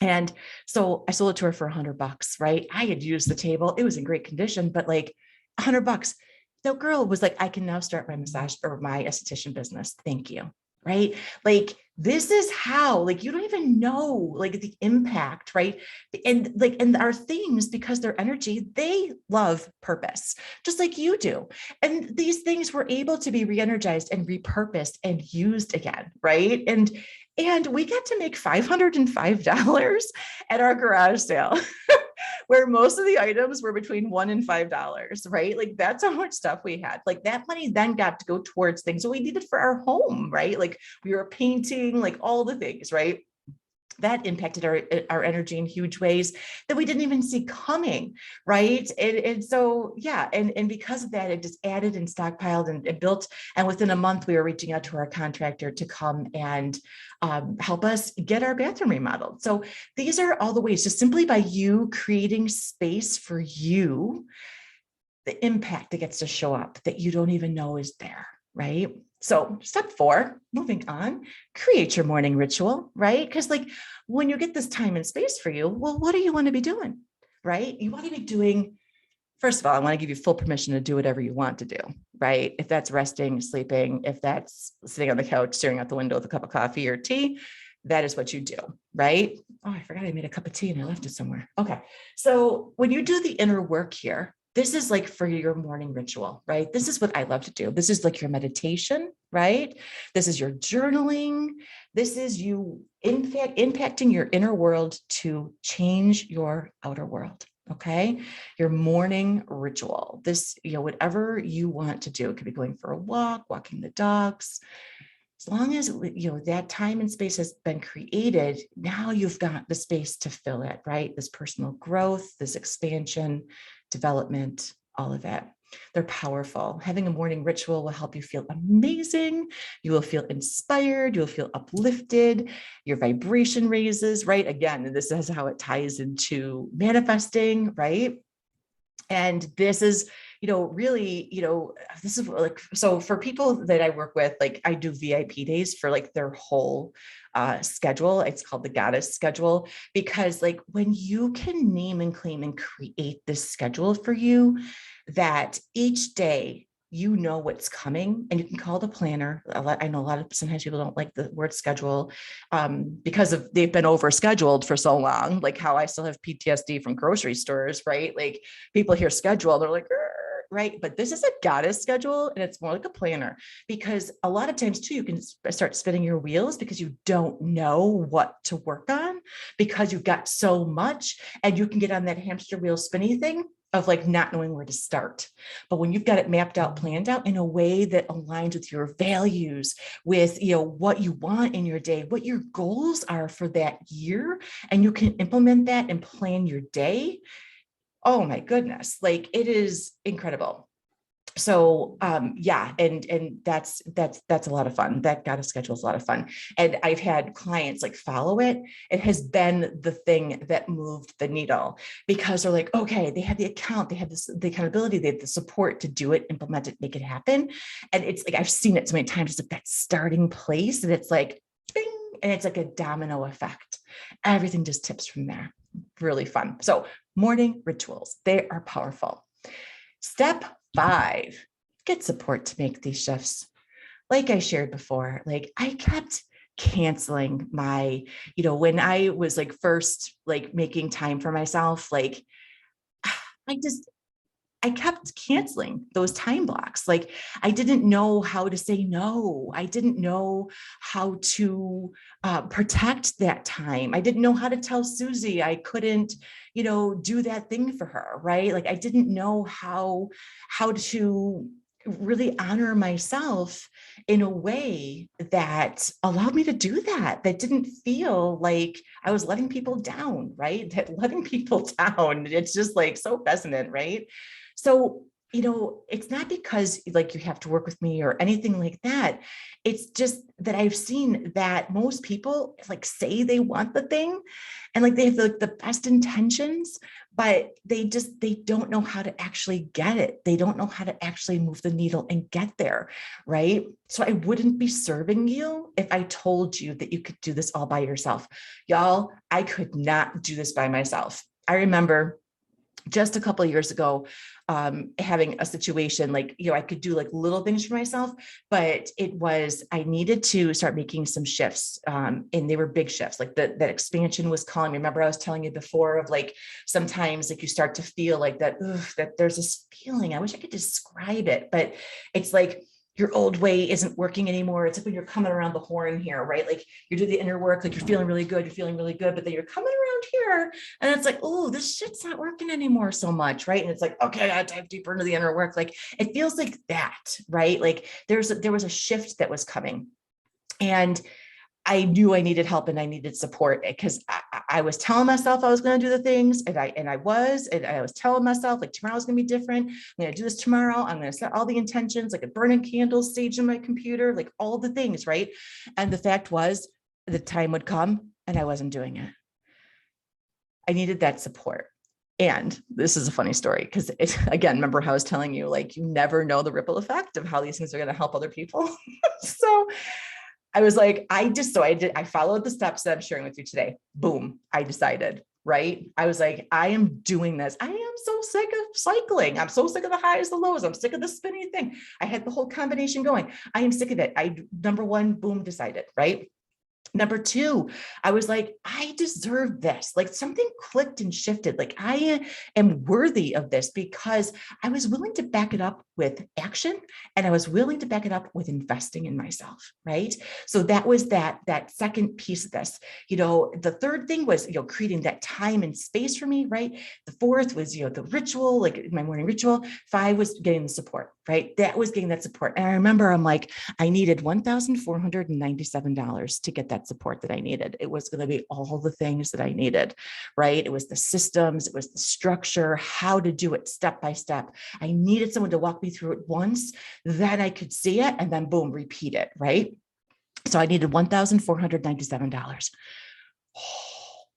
And so I sold it to her for $100, right? I had used the table. It was in great condition, but like $100. The girl was like, I can now start my massage or my esthetician business. Thank you. Right. Like, this is how, like, you don't even know, like, the impact, right? And our things, because their energy, they love purpose, just like you do. And these things were able to be re-energized and repurposed and used again. Right. And we got to make $505 at our garage sale. Where most of the items were between $1 and $5, right? Like, that's how much stuff we had. Like, that money then got to go towards things that we needed for our home, right? Like, we were painting, like, all the things, right? That impacted our energy in huge ways that we didn't even see coming, right? And so, yeah, and because of that, it just added and stockpiled and built. And within a month, we were reaching out to our contractor to come and help us get our bathroom remodeled. So these are all the ways, just simply by you creating space for you, the impact that gets to show up that you don't even know is there, right? So step 4, moving on, create your morning ritual, right? Because like, when you get this time and space for you, well, what do you want to be doing, right? You want to be doing First of all, I want to give you full permission to do whatever you want to do, right? If that's resting, sleeping, if that's sitting on the couch, staring out the window with a cup of coffee or tea, that is what you do, right? Oh, I forgot I made a cup of tea and I left it somewhere. Okay. So when you do the inner work here, this is like for your morning ritual, right? This is what I love to do. This is like your meditation, right? This is your journaling. This is you impacting your inner world to change your outer world. Okay. Your morning ritual, this, whatever you want to do. It could be going for a walk, walking the dogs. As long as, that time and space has been created, now you've got the space to fill it, right? This personal growth, this expansion, development, all of that. They're powerful. Having a morning ritual will help you feel amazing. You will feel inspired. You'll feel uplifted. Your vibration raises, right? Again, this is how it ties into manifesting, right? And this is, really, this is like, so for people that I work with, like I do VIP days for like their whole schedule. It's called the Goddess schedule, because like when you can name and claim and create this schedule for you, that each day what's coming, and you can call the planner. I know sometimes people don't like the word schedule because they've been overscheduled for so long, like how I still have PTSD from grocery stores, right? Like people hear schedule, they're like, right? But this is a goddess schedule, and it's more like a planner, because a lot of times too, you can start spinning your wheels because you don't know what to work on because you've got so much, and you can get on that hamster wheel spinny thing of like not knowing where to start. But when you've got it mapped out, planned out in a way that aligns with your values, with, what you want in your day, what your goals are for that year, and you can implement that and plan your day. Oh my goodness. Like it is incredible. So yeah, and that's a lot of fun. That Goddess schedule is a lot of fun. And I've had clients like follow it. It has been the thing that moved the needle, because they're like, okay, they have the account, they have the accountability, they have the support to do it, implement it, make it happen. And it's like, I've seen it so many times, it's like that starting place, and it's like, bing, and it's like a domino effect. Everything just tips from there. Really fun. So morning rituals, they are powerful. Step 5, get support to make these shifts. Like I shared before, like I kept canceling my, when I was like first like making time for myself, like I kept canceling those time blocks. Like I didn't know how to say no. I didn't know how to protect that time. I didn't know how to tell Susie I couldn't, do that thing for her, right? Like I didn't know how to really honor myself in a way that allowed me to do that didn't feel like I was letting people down, right? That letting people down, it's just like so resonant, right? So, it's not because like you have to work with me or anything like that. It's just that I've seen that most people like say they want the thing and like they have the best intentions, but they don't know how to actually get it. They don't know how to actually move the needle and get there, right? So I wouldn't be serving you if I told you that you could do this all by yourself. Y'all, I could not do this by myself. I remember just a couple of years ago, having a situation like, I could do like little things for myself, but I needed to start making some shifts. And they were big shifts. Like that expansion was calling me. Remember I was telling you before of like, sometimes like you start to feel like that there's this feeling, I wish I could describe it, but it's like, your old way isn't working anymore. It's like when you're coming around the horn here, right? Like you do the inner work, like you're feeling really good, but then you're coming around here and it's like, oh, this shit's not working anymore so much, right? And it's like, okay, I gotta dive deeper into the inner work. Like it feels like that, right? Like there was a shift that was coming. And I knew I needed help and I needed support because I was telling myself I was going to do the things and I was telling myself like tomorrow's going to be different. I'm going to do this tomorrow. I'm going to set all the intentions, like a burning candle stage in my computer, like all the things. Right. And the fact was the time would come and I wasn't doing it. I needed that support. And this is a funny story because again, remember how I was telling you, like, you never know the ripple effect of how these things are going to help other people. So I was like, I followed the steps that I'm sharing with you today. Boom. I decided right? I was like, I am doing this. I am so sick of cycling. I'm so sick of the highs, the lows. I'm sick of the spinning thing. I had the whole combination going. I am sick of it. Number one, boom, decided, right? Number two, I was like, I deserve this. Like something clicked and shifted. Like I am worthy of this because I was willing to back it up with action, and I was willing to back it up with investing in myself. Right. So that was that second piece of this. The third thing was, creating that time and space for me. Right. The fourth was, the ritual, like my morning ritual. 5 was getting the support. Right. That was getting that support. And I remember I'm like, I needed $1,497 to get that support that I needed. It was going to be all the things that I needed, right? It was the systems, it was the structure, how to do it step by step. I needed someone to walk me through it once, then I could see it, and then boom, repeat it, right? So I needed $1,497.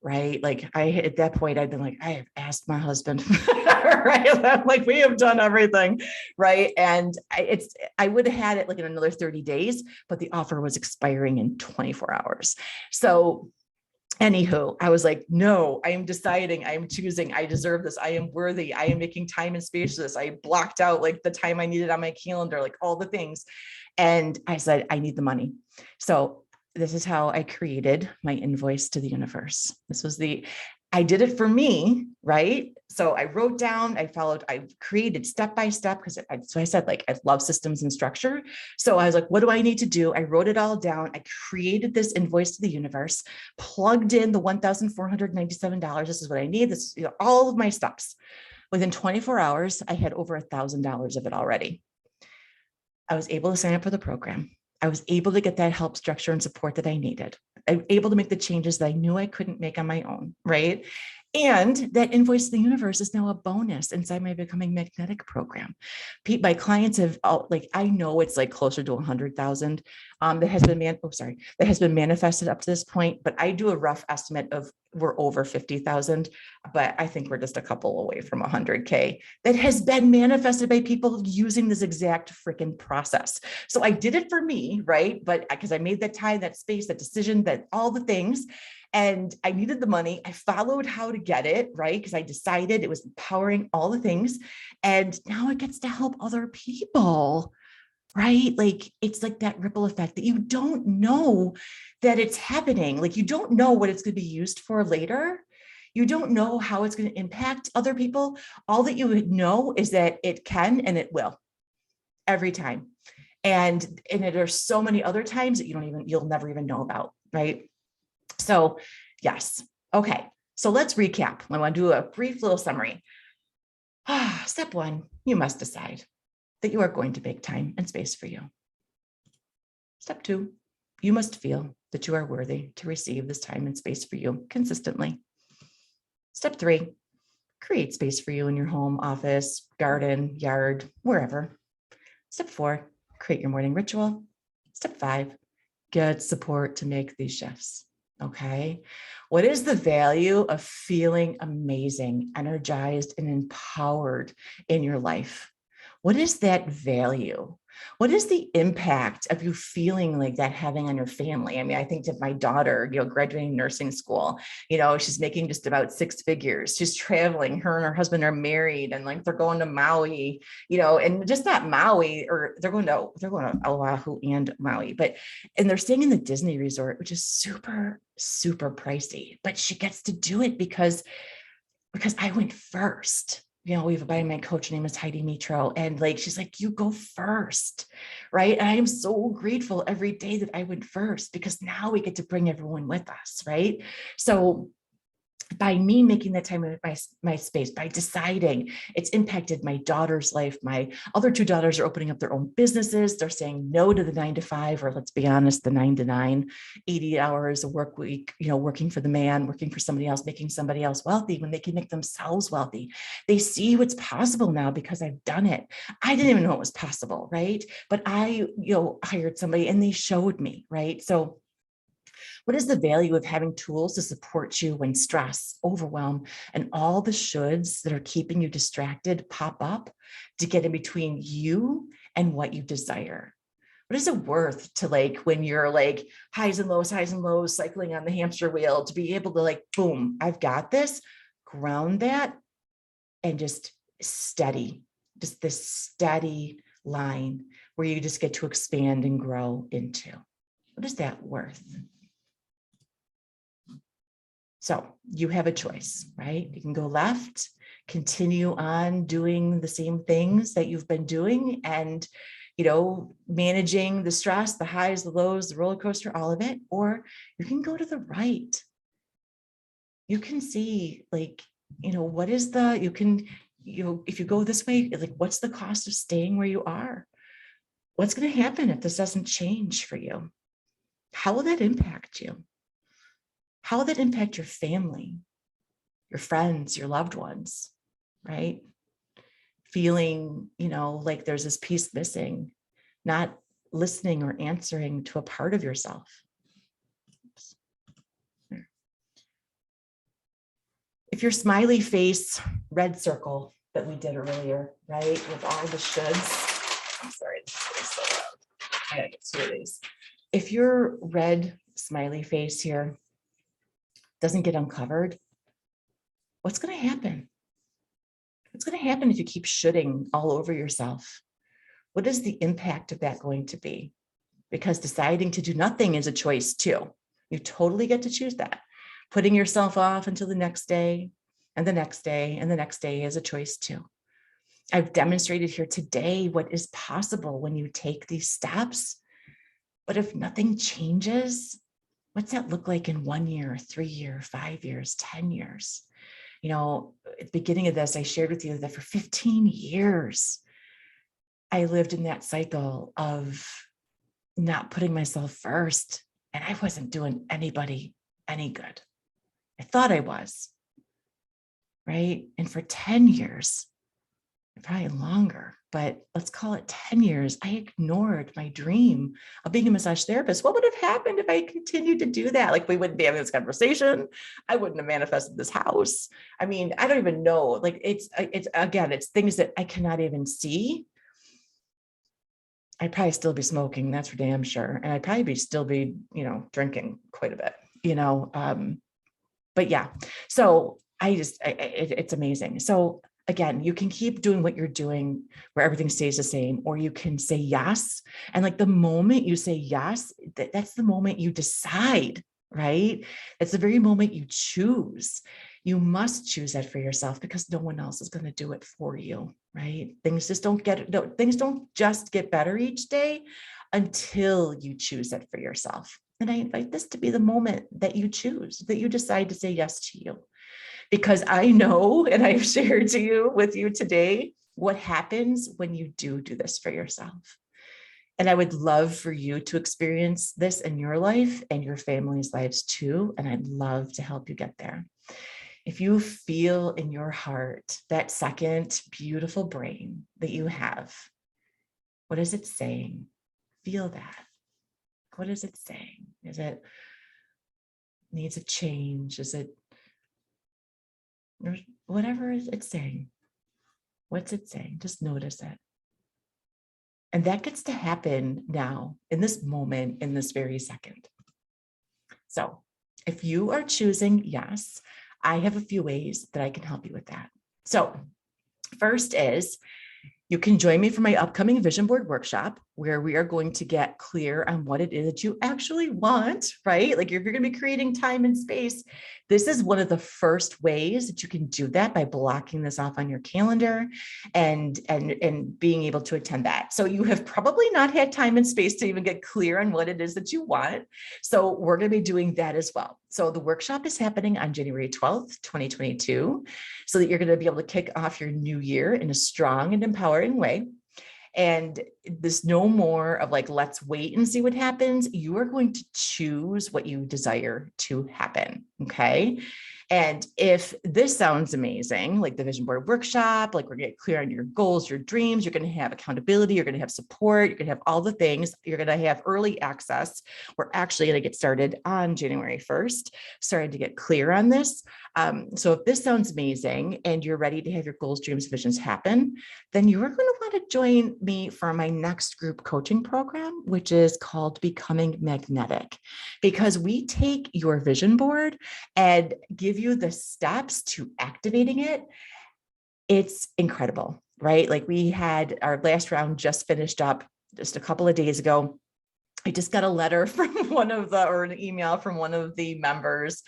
Right. Like at that point, I'd been like, I have asked my husband, right? I'm like, we have done everything. Right. And I would have had it like in another 30 days, but the offer was expiring in 24 hours. So anywho, I was like, no, I am deciding, I am choosing, I deserve this. I am worthy. I am making time and space for this. I blocked out like the time I needed on my calendar, like all the things. And I said, I need the money. So this is how I created my invoice to the universe. I did it for me, right? So I wrote down, I created step by step because so I said, like, I love systems and structure. So I was like, what do I need to do? I wrote it all down. I created this invoice to the universe, plugged in the $1,497. This is what I need. This is all of my steps. Within 24 hours, I had over $1,000 of it already. I was able to sign up for the program. I was able to get that help, structure, and support that I needed. I was able to make the changes that I knew I couldn't make on my own, right? And that invoice to the universe is now a bonus inside my Becoming Magnetic program. My clients have, I know it's like closer to 100,000 that has been manifested up to this point, but I do a rough estimate of we're over 50,000, but I think we're just a couple away from 100K that has been manifested by people using this exact freaking process. So I did it for me, right? But because I made that time, that space, that decision, that all the things, and I needed the money. I followed how to get it, right? Because I decided it was empowering, all the things. And now it gets to help other people, right? Like it's like that ripple effect that you don't know that it's happening. Like you don't know what it's going to be used for later. You don't know how it's going to impact other people. All that you would know is that it can and it will every time. And there are so many other times that you'll never even know about, right? So yes. Okay. So let's recap. I want to do a brief little summary. Step 1, you must decide that you are going to make time and space for you. Step 2, you must feel that you are worthy to receive this time and space for you consistently. Step 3, create space for you in your home, office, garden, yard, wherever. Step 4, create your morning ritual. Step 5, get support to make these shifts. Okay. What is the value of feeling amazing, energized, and empowered in your life? What is that value? What is the impact of you feeling like that having on your family? I mean, I think of my daughter, graduating nursing school, she's making just about 6 figures. She's traveling, her and her husband are married, and like they're going to Maui, and just not Maui, or they're going to Oahu and Maui, and they're staying in the Disney resort, which is super, super pricey, but she gets to do it because I went first. We have a body-mind coach, her name is Heidi Mitro. And she's like, you go first, right? And I am so grateful every day that I went first, because now we get to bring everyone with us, right? So by me making that time in my space, by deciding, it's impacted my daughter's life. My other 2 daughters are opening up their own businesses. They're saying no to the 9 to 5, or let's be honest, the 9 to 9, 80 hours a work week, working for the man, working for somebody else, making somebody else wealthy when they can make themselves wealthy. They see what's possible now because I've done it. I didn't even know it was possible, right? But I, hired somebody and they showed me, right? So what is the value of having tools to support you when stress, overwhelm, and all the shoulds that are keeping you distracted pop up to get in between you and what you desire? What is it worth to like, when you're like highs and lows, cycling on the hamster wheel, to be able to like, boom, I've got this, ground that, and just steady, just this steady line where you just get to expand and grow into. What is that worth? So you have a choice, right? You can go left, continue on doing the same things that you've been doing and, managing the stress, the highs, the lows, the roller coaster, all of it. Or you can go to the right. You can see like, what is the, you can, if you go this way, like, what's the cost of staying where you are? What's going to happen if this doesn't change for you? How will that impact you? How will that impact your family, your friends, your loved ones, right? Feeling, like there's this piece missing, not listening or answering to a part of yourself. If your smiley face red circle that we did earlier, right, with all the shoulds, I'm sorry, this is so loud. I gotta get through these. If your red smiley face here doesn't get uncovered, what's going to happen? What's going to happen if you keep shoulding all over yourself? What is the impact of that going to be? Because deciding to do nothing is a choice too. You totally get to choose that. Putting yourself off until the next day and the next day and the next day is a choice too. I've demonstrated here today what is possible when you take these steps. But if nothing changes, what's that look like in 1 year, 3 years, 5 years, 10 years? At the beginning of this, I shared with you that for 15 years, I lived in that cycle of not putting myself first, and I wasn't doing anybody any good. I thought I was, right? And for 10 years, probably longer, but let's call it 10 years, I ignored my dream of being a massage therapist. What would have happened if I continued to do that? Like, we wouldn't be having this conversation. I wouldn't have manifested this house. I mean, I don't even know. Like, it's things that I cannot even see. I'd probably still be smoking, that's for damn sure. And I'd probably still be, drinking quite a bit, but yeah. So it's amazing. So again, you can keep doing what you're doing where everything stays the same, or you can say yes. And like the moment you say yes, that's the moment you decide, right? It's the very moment you choose. You must choose that for yourself because no one else is going to do it for you, right? Things don't just get better each day until you choose it for yourself. And I invite this to be the moment that you choose, that you decide to say yes to you. Because I know, and I've shared with you today, what happens when you do this for yourself. And I would love for you to experience this in your life and your family's lives too. And I'd love to help you get there. If you feel in your heart that second beautiful brain that you have, what is it saying? Feel that. What is it saying? Is it needs a change? Is it whatever it's saying? What's it saying? Just notice it. And that gets to happen now in this moment, in this very second. So if you are choosing yes, I have a few ways that I can help you with that. So first is you can join me for my upcoming vision board workshop, where we are going to get clear on what it is that you actually want, right? Like if you're going to be creating time and space, this is one of the first ways that you can do that, by blocking this off on your calendar and being able to attend that. So you have probably not had time and space to even get clear on what it is that you want. So we're going to be doing that as well. So the workshop is happening on January 12th, 2022, so that you're going to be able to kick off your new year in a strong and empowering way. And there's no more of like, let's wait and see what happens. You are going to choose what you desire to happen. Okay. And if this sounds amazing, like the vision board workshop, like we're going to get clear on your goals, your dreams, you're going to have accountability, you're going to have support, you're going to have all the things, you're going to have early access. We're actually going to get started on January 1st, starting to get clear on this. So if this sounds amazing and you're ready to have your goals, dreams, visions happen, then you are going to want to join me for my next group coaching program, which is called Becoming Magnetic, because we take your vision board and give you the steps to activating it. It's incredible, right? Like we had our last round just finished up just a couple of days ago. I just got a letter from or an email from one of the members,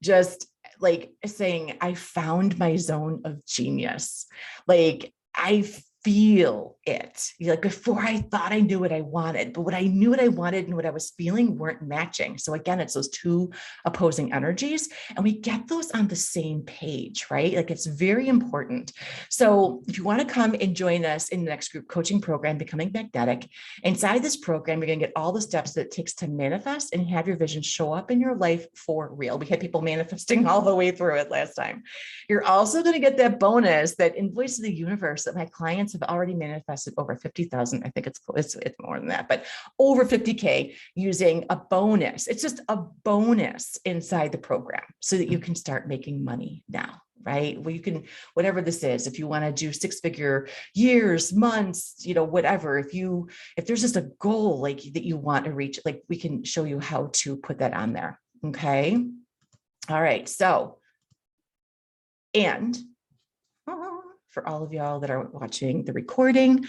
just like saying, I found my zone of genius. Like I feel it. Like before I thought I knew what I wanted, but what I knew what I wanted and what I was feeling weren't matching. So again, it's those two opposing energies, and we get those on the same page, right? Like it's very important. So if you want to come and join us in the next group coaching program, Becoming Magnetic, inside this program, you're going to get all the steps that it takes to manifest and have your vision show up in your life for real. We had people manifesting all the way through it last time. You're also going to get that bonus, that invoice to the universe that my clients have already manifested over 50,000. I think it's more than that, but over 50K using a bonus. It's just a bonus inside the program so that you can start making money now, right? Well, you can, whatever this is, if you want to do 6-figure years, months, whatever, if there's just a goal like that you want to reach, like we can show you how to put that on there. Okay. All right. So, and for all of y'all that are watching the recording,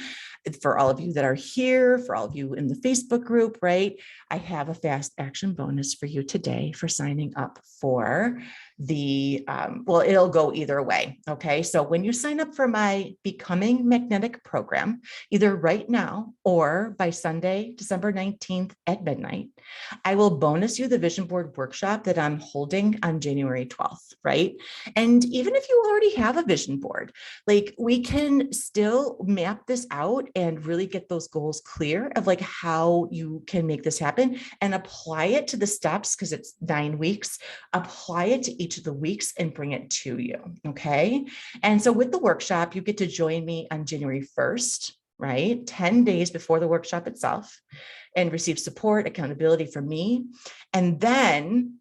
for all of you that are here, for all of you in the Facebook group, right? I have a fast action bonus for you today for signing up for the, well, it'll go either way. Okay. So when you sign up for my Becoming Magnetic program, either right now or by Sunday, December 19th at midnight, I will bonus you the vision board workshop that I'm holding on January 12th, right? And even if you already have a vision board, like we can still map this out and really get those goals clear of like how you can make this happen and apply it to the steps, because it's 9 weeks. Apply it to each of the weeks and bring it to you. Okay. And so with the workshop, you get to join me on January 1st, right? 10 days before the workshop itself, and receive support, accountability from me. And then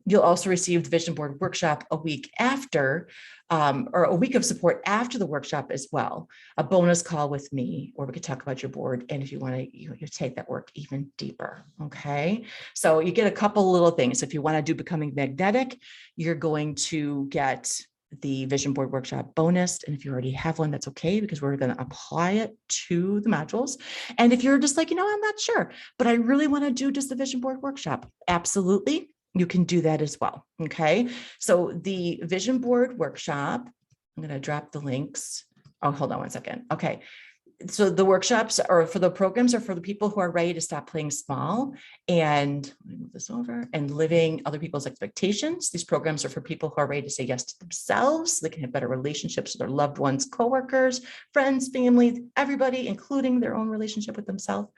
you'll also receive the vision board workshop a week after, or a week of support after the workshop as well, a bonus call with me, or we could talk about your board. And if you want to, you take that work even deeper. Okay. So you get a couple little things. If you want to do Becoming Magnetic, you're going to get the vision board workshop bonus. And if you already have one, that's okay, because we're going to apply it to the modules. And if you're just like, I'm not sure, but I really want to do just the vision board workshop, absolutely, you can do that as well. Okay. So the vision board workshop, I'm going to drop the links. Oh, hold on one second. Okay. So the workshops or for the programs are for the people who are ready to stop playing small and let me move this over and living other people's expectations. These programs are for people who are ready to say yes to themselves. So they can have better relationships with their loved ones, coworkers, friends, family, everybody, including their own relationship with themselves.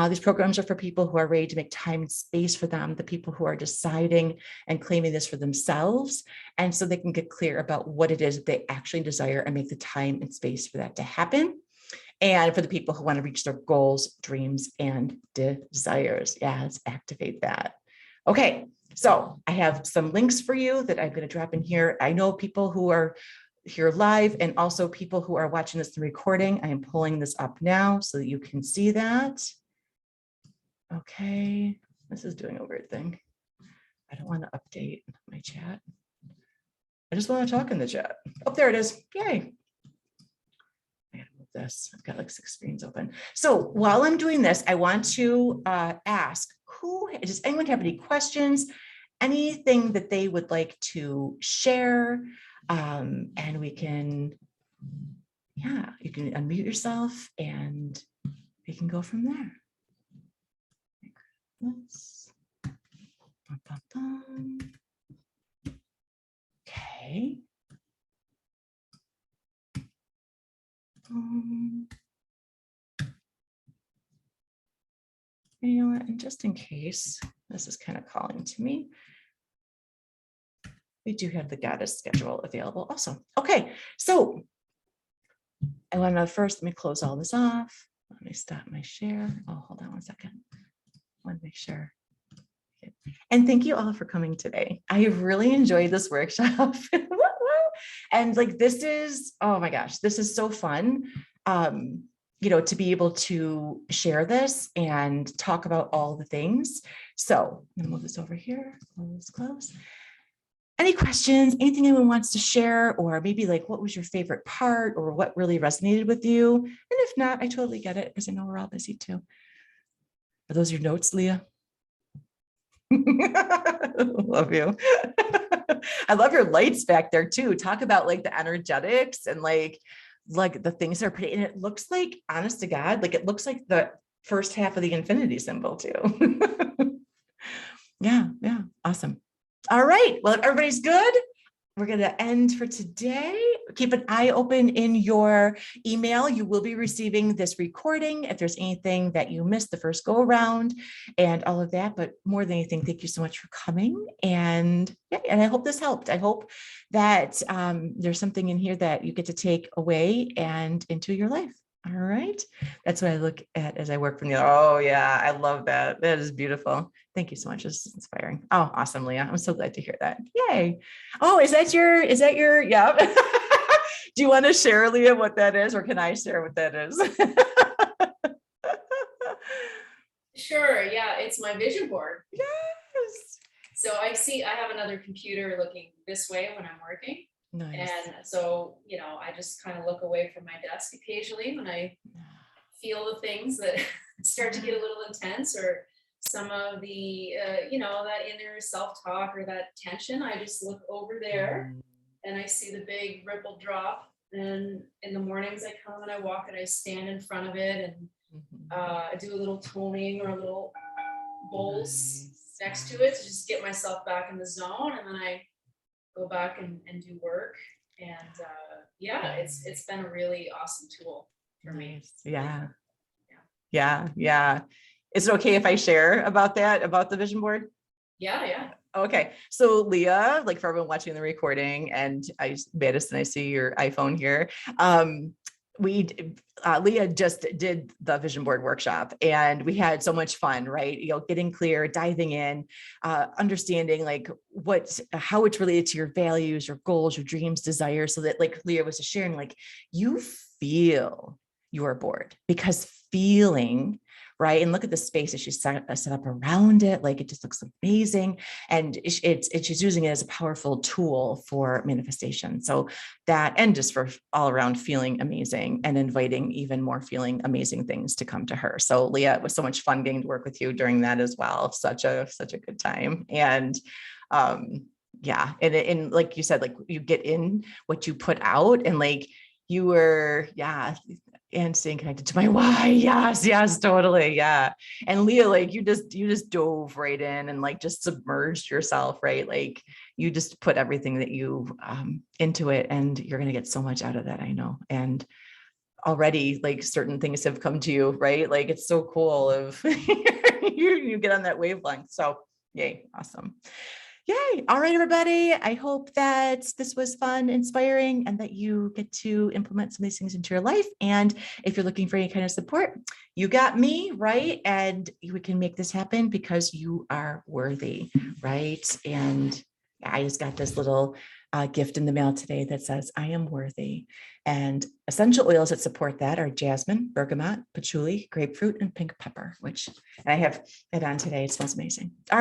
These programs are for people who are ready to make time and space for them, the people who are deciding and claiming this for themselves. And so they can get clear about what it is that they actually desire and make the time and space for that to happen. And for the people who want to reach their goals, dreams, and desires. Yes, activate that. Okay, so I have some links for you that I'm going to drop in here. I know people who are here live and also people who are watching this in recording. I am pulling this up now so that you can see that. Okay, this is doing a weird thing. I don't want to update my chat. I just want to talk in the chat. Oh, there it is. Yay. This. I've got like 6 screens open. So while I'm doing this, I want to ask, does anyone have any questions, anything that they would like to share? And we can, you can unmute yourself and we can go from there. Okay. You know what, and just in case, this is kind of calling to me. we do have the goddess schedule available also. Okay, so I want to first, let me close all this off. Let me stop my share. Oh, hold on one second. I want to make sure. And thank you all for coming today. I have really enjoyed this workshop. And like, this is, oh my gosh, this is so fun. To be able to share this and talk about all the things. So I'm gonna move this over here, close. Any questions, anything anyone wants to share, or maybe like, what was your favorite part or what really resonated with you? And if not, I totally get it because I know we're all busy too. Are those your notes, Leah? Love you. I love your lights back there too. Talk about like the energetics and like the things that are pretty, and it looks like, honest to God, like it looks like the first half of the infinity symbol too. Yeah. Awesome. All right. Well, if everybody's good, we're going to end for today. Keep an eye open in your email. You will be receiving this recording if there's anything that you missed the first go around and all of that. But more than anything, thank you so much for coming. And I hope this helped. I hope that there's something in here that you get to take away and into your life. All right. That's what I look at as I work from the other. Oh yeah. I love that. That is beautiful. Thank you so much. This is inspiring. Oh, awesome, Leah. I'm so glad to hear that. Yay. Oh, is that your, yeah. Do you want to share, Leah, what that is, or can I share what that is? Sure. Yeah. It's my vision board. Yes. So I have another computer looking this way when I'm working. Nice. And so, I just kind of look away from my desk occasionally when I feel the things that start to get a little intense, or some of the, that inner self-talk or that tension. I just look over there and I see the big ripple drop. And in the mornings I come and I walk and I stand in front of it and I do a little toning or a little bowls next to it to just get myself back in the zone. And then I go back and do work. And it's been a really awesome tool for me. Yeah. Is it okay if I share about the vision board? Yeah. Okay. So Leah, like for everyone watching the recording, and Madison, I see your iPhone here. Leah just did the vision board workshop and we had so much fun, right? Getting clear, diving in, understanding like how it's related to your values, your goals, your dreams, desires, so that like Leah was just sharing, like you feel your board, because feeling, right? And look at the space that she's set up around it. Like it just looks amazing. And she's using it as a powerful tool for manifestation. So that, and just for all around feeling amazing and inviting even more feeling amazing things to come to her. So Leah, it was so much fun getting to work with you during that as well. Such a good time. And and like you said, like you get in what you put out, and like you were, and staying connected to my why. Yes, totally. Yeah. And Leah, like you just dove right in and like just submerged yourself, right? Like you just put everything that you into it, and you're going to get so much out of that. I know. And already like certain things have come to you, right? Like it's so cool if you get on that wavelength. So yay. Awesome. Yay. All right, everybody. I hope that this was fun, inspiring, and that you get to implement some of these things into your life. And if you're looking for any kind of support, you got me, right? And we can make this happen because you are worthy, right? And I just got this little gift in the mail today that says, I am worthy. And essential oils that support that are jasmine, bergamot, patchouli, grapefruit, and pink pepper, which I have it on today. It smells amazing. All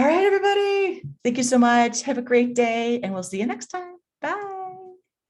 right, everybody. Thank you so much. Have a great day, and we'll see you next time.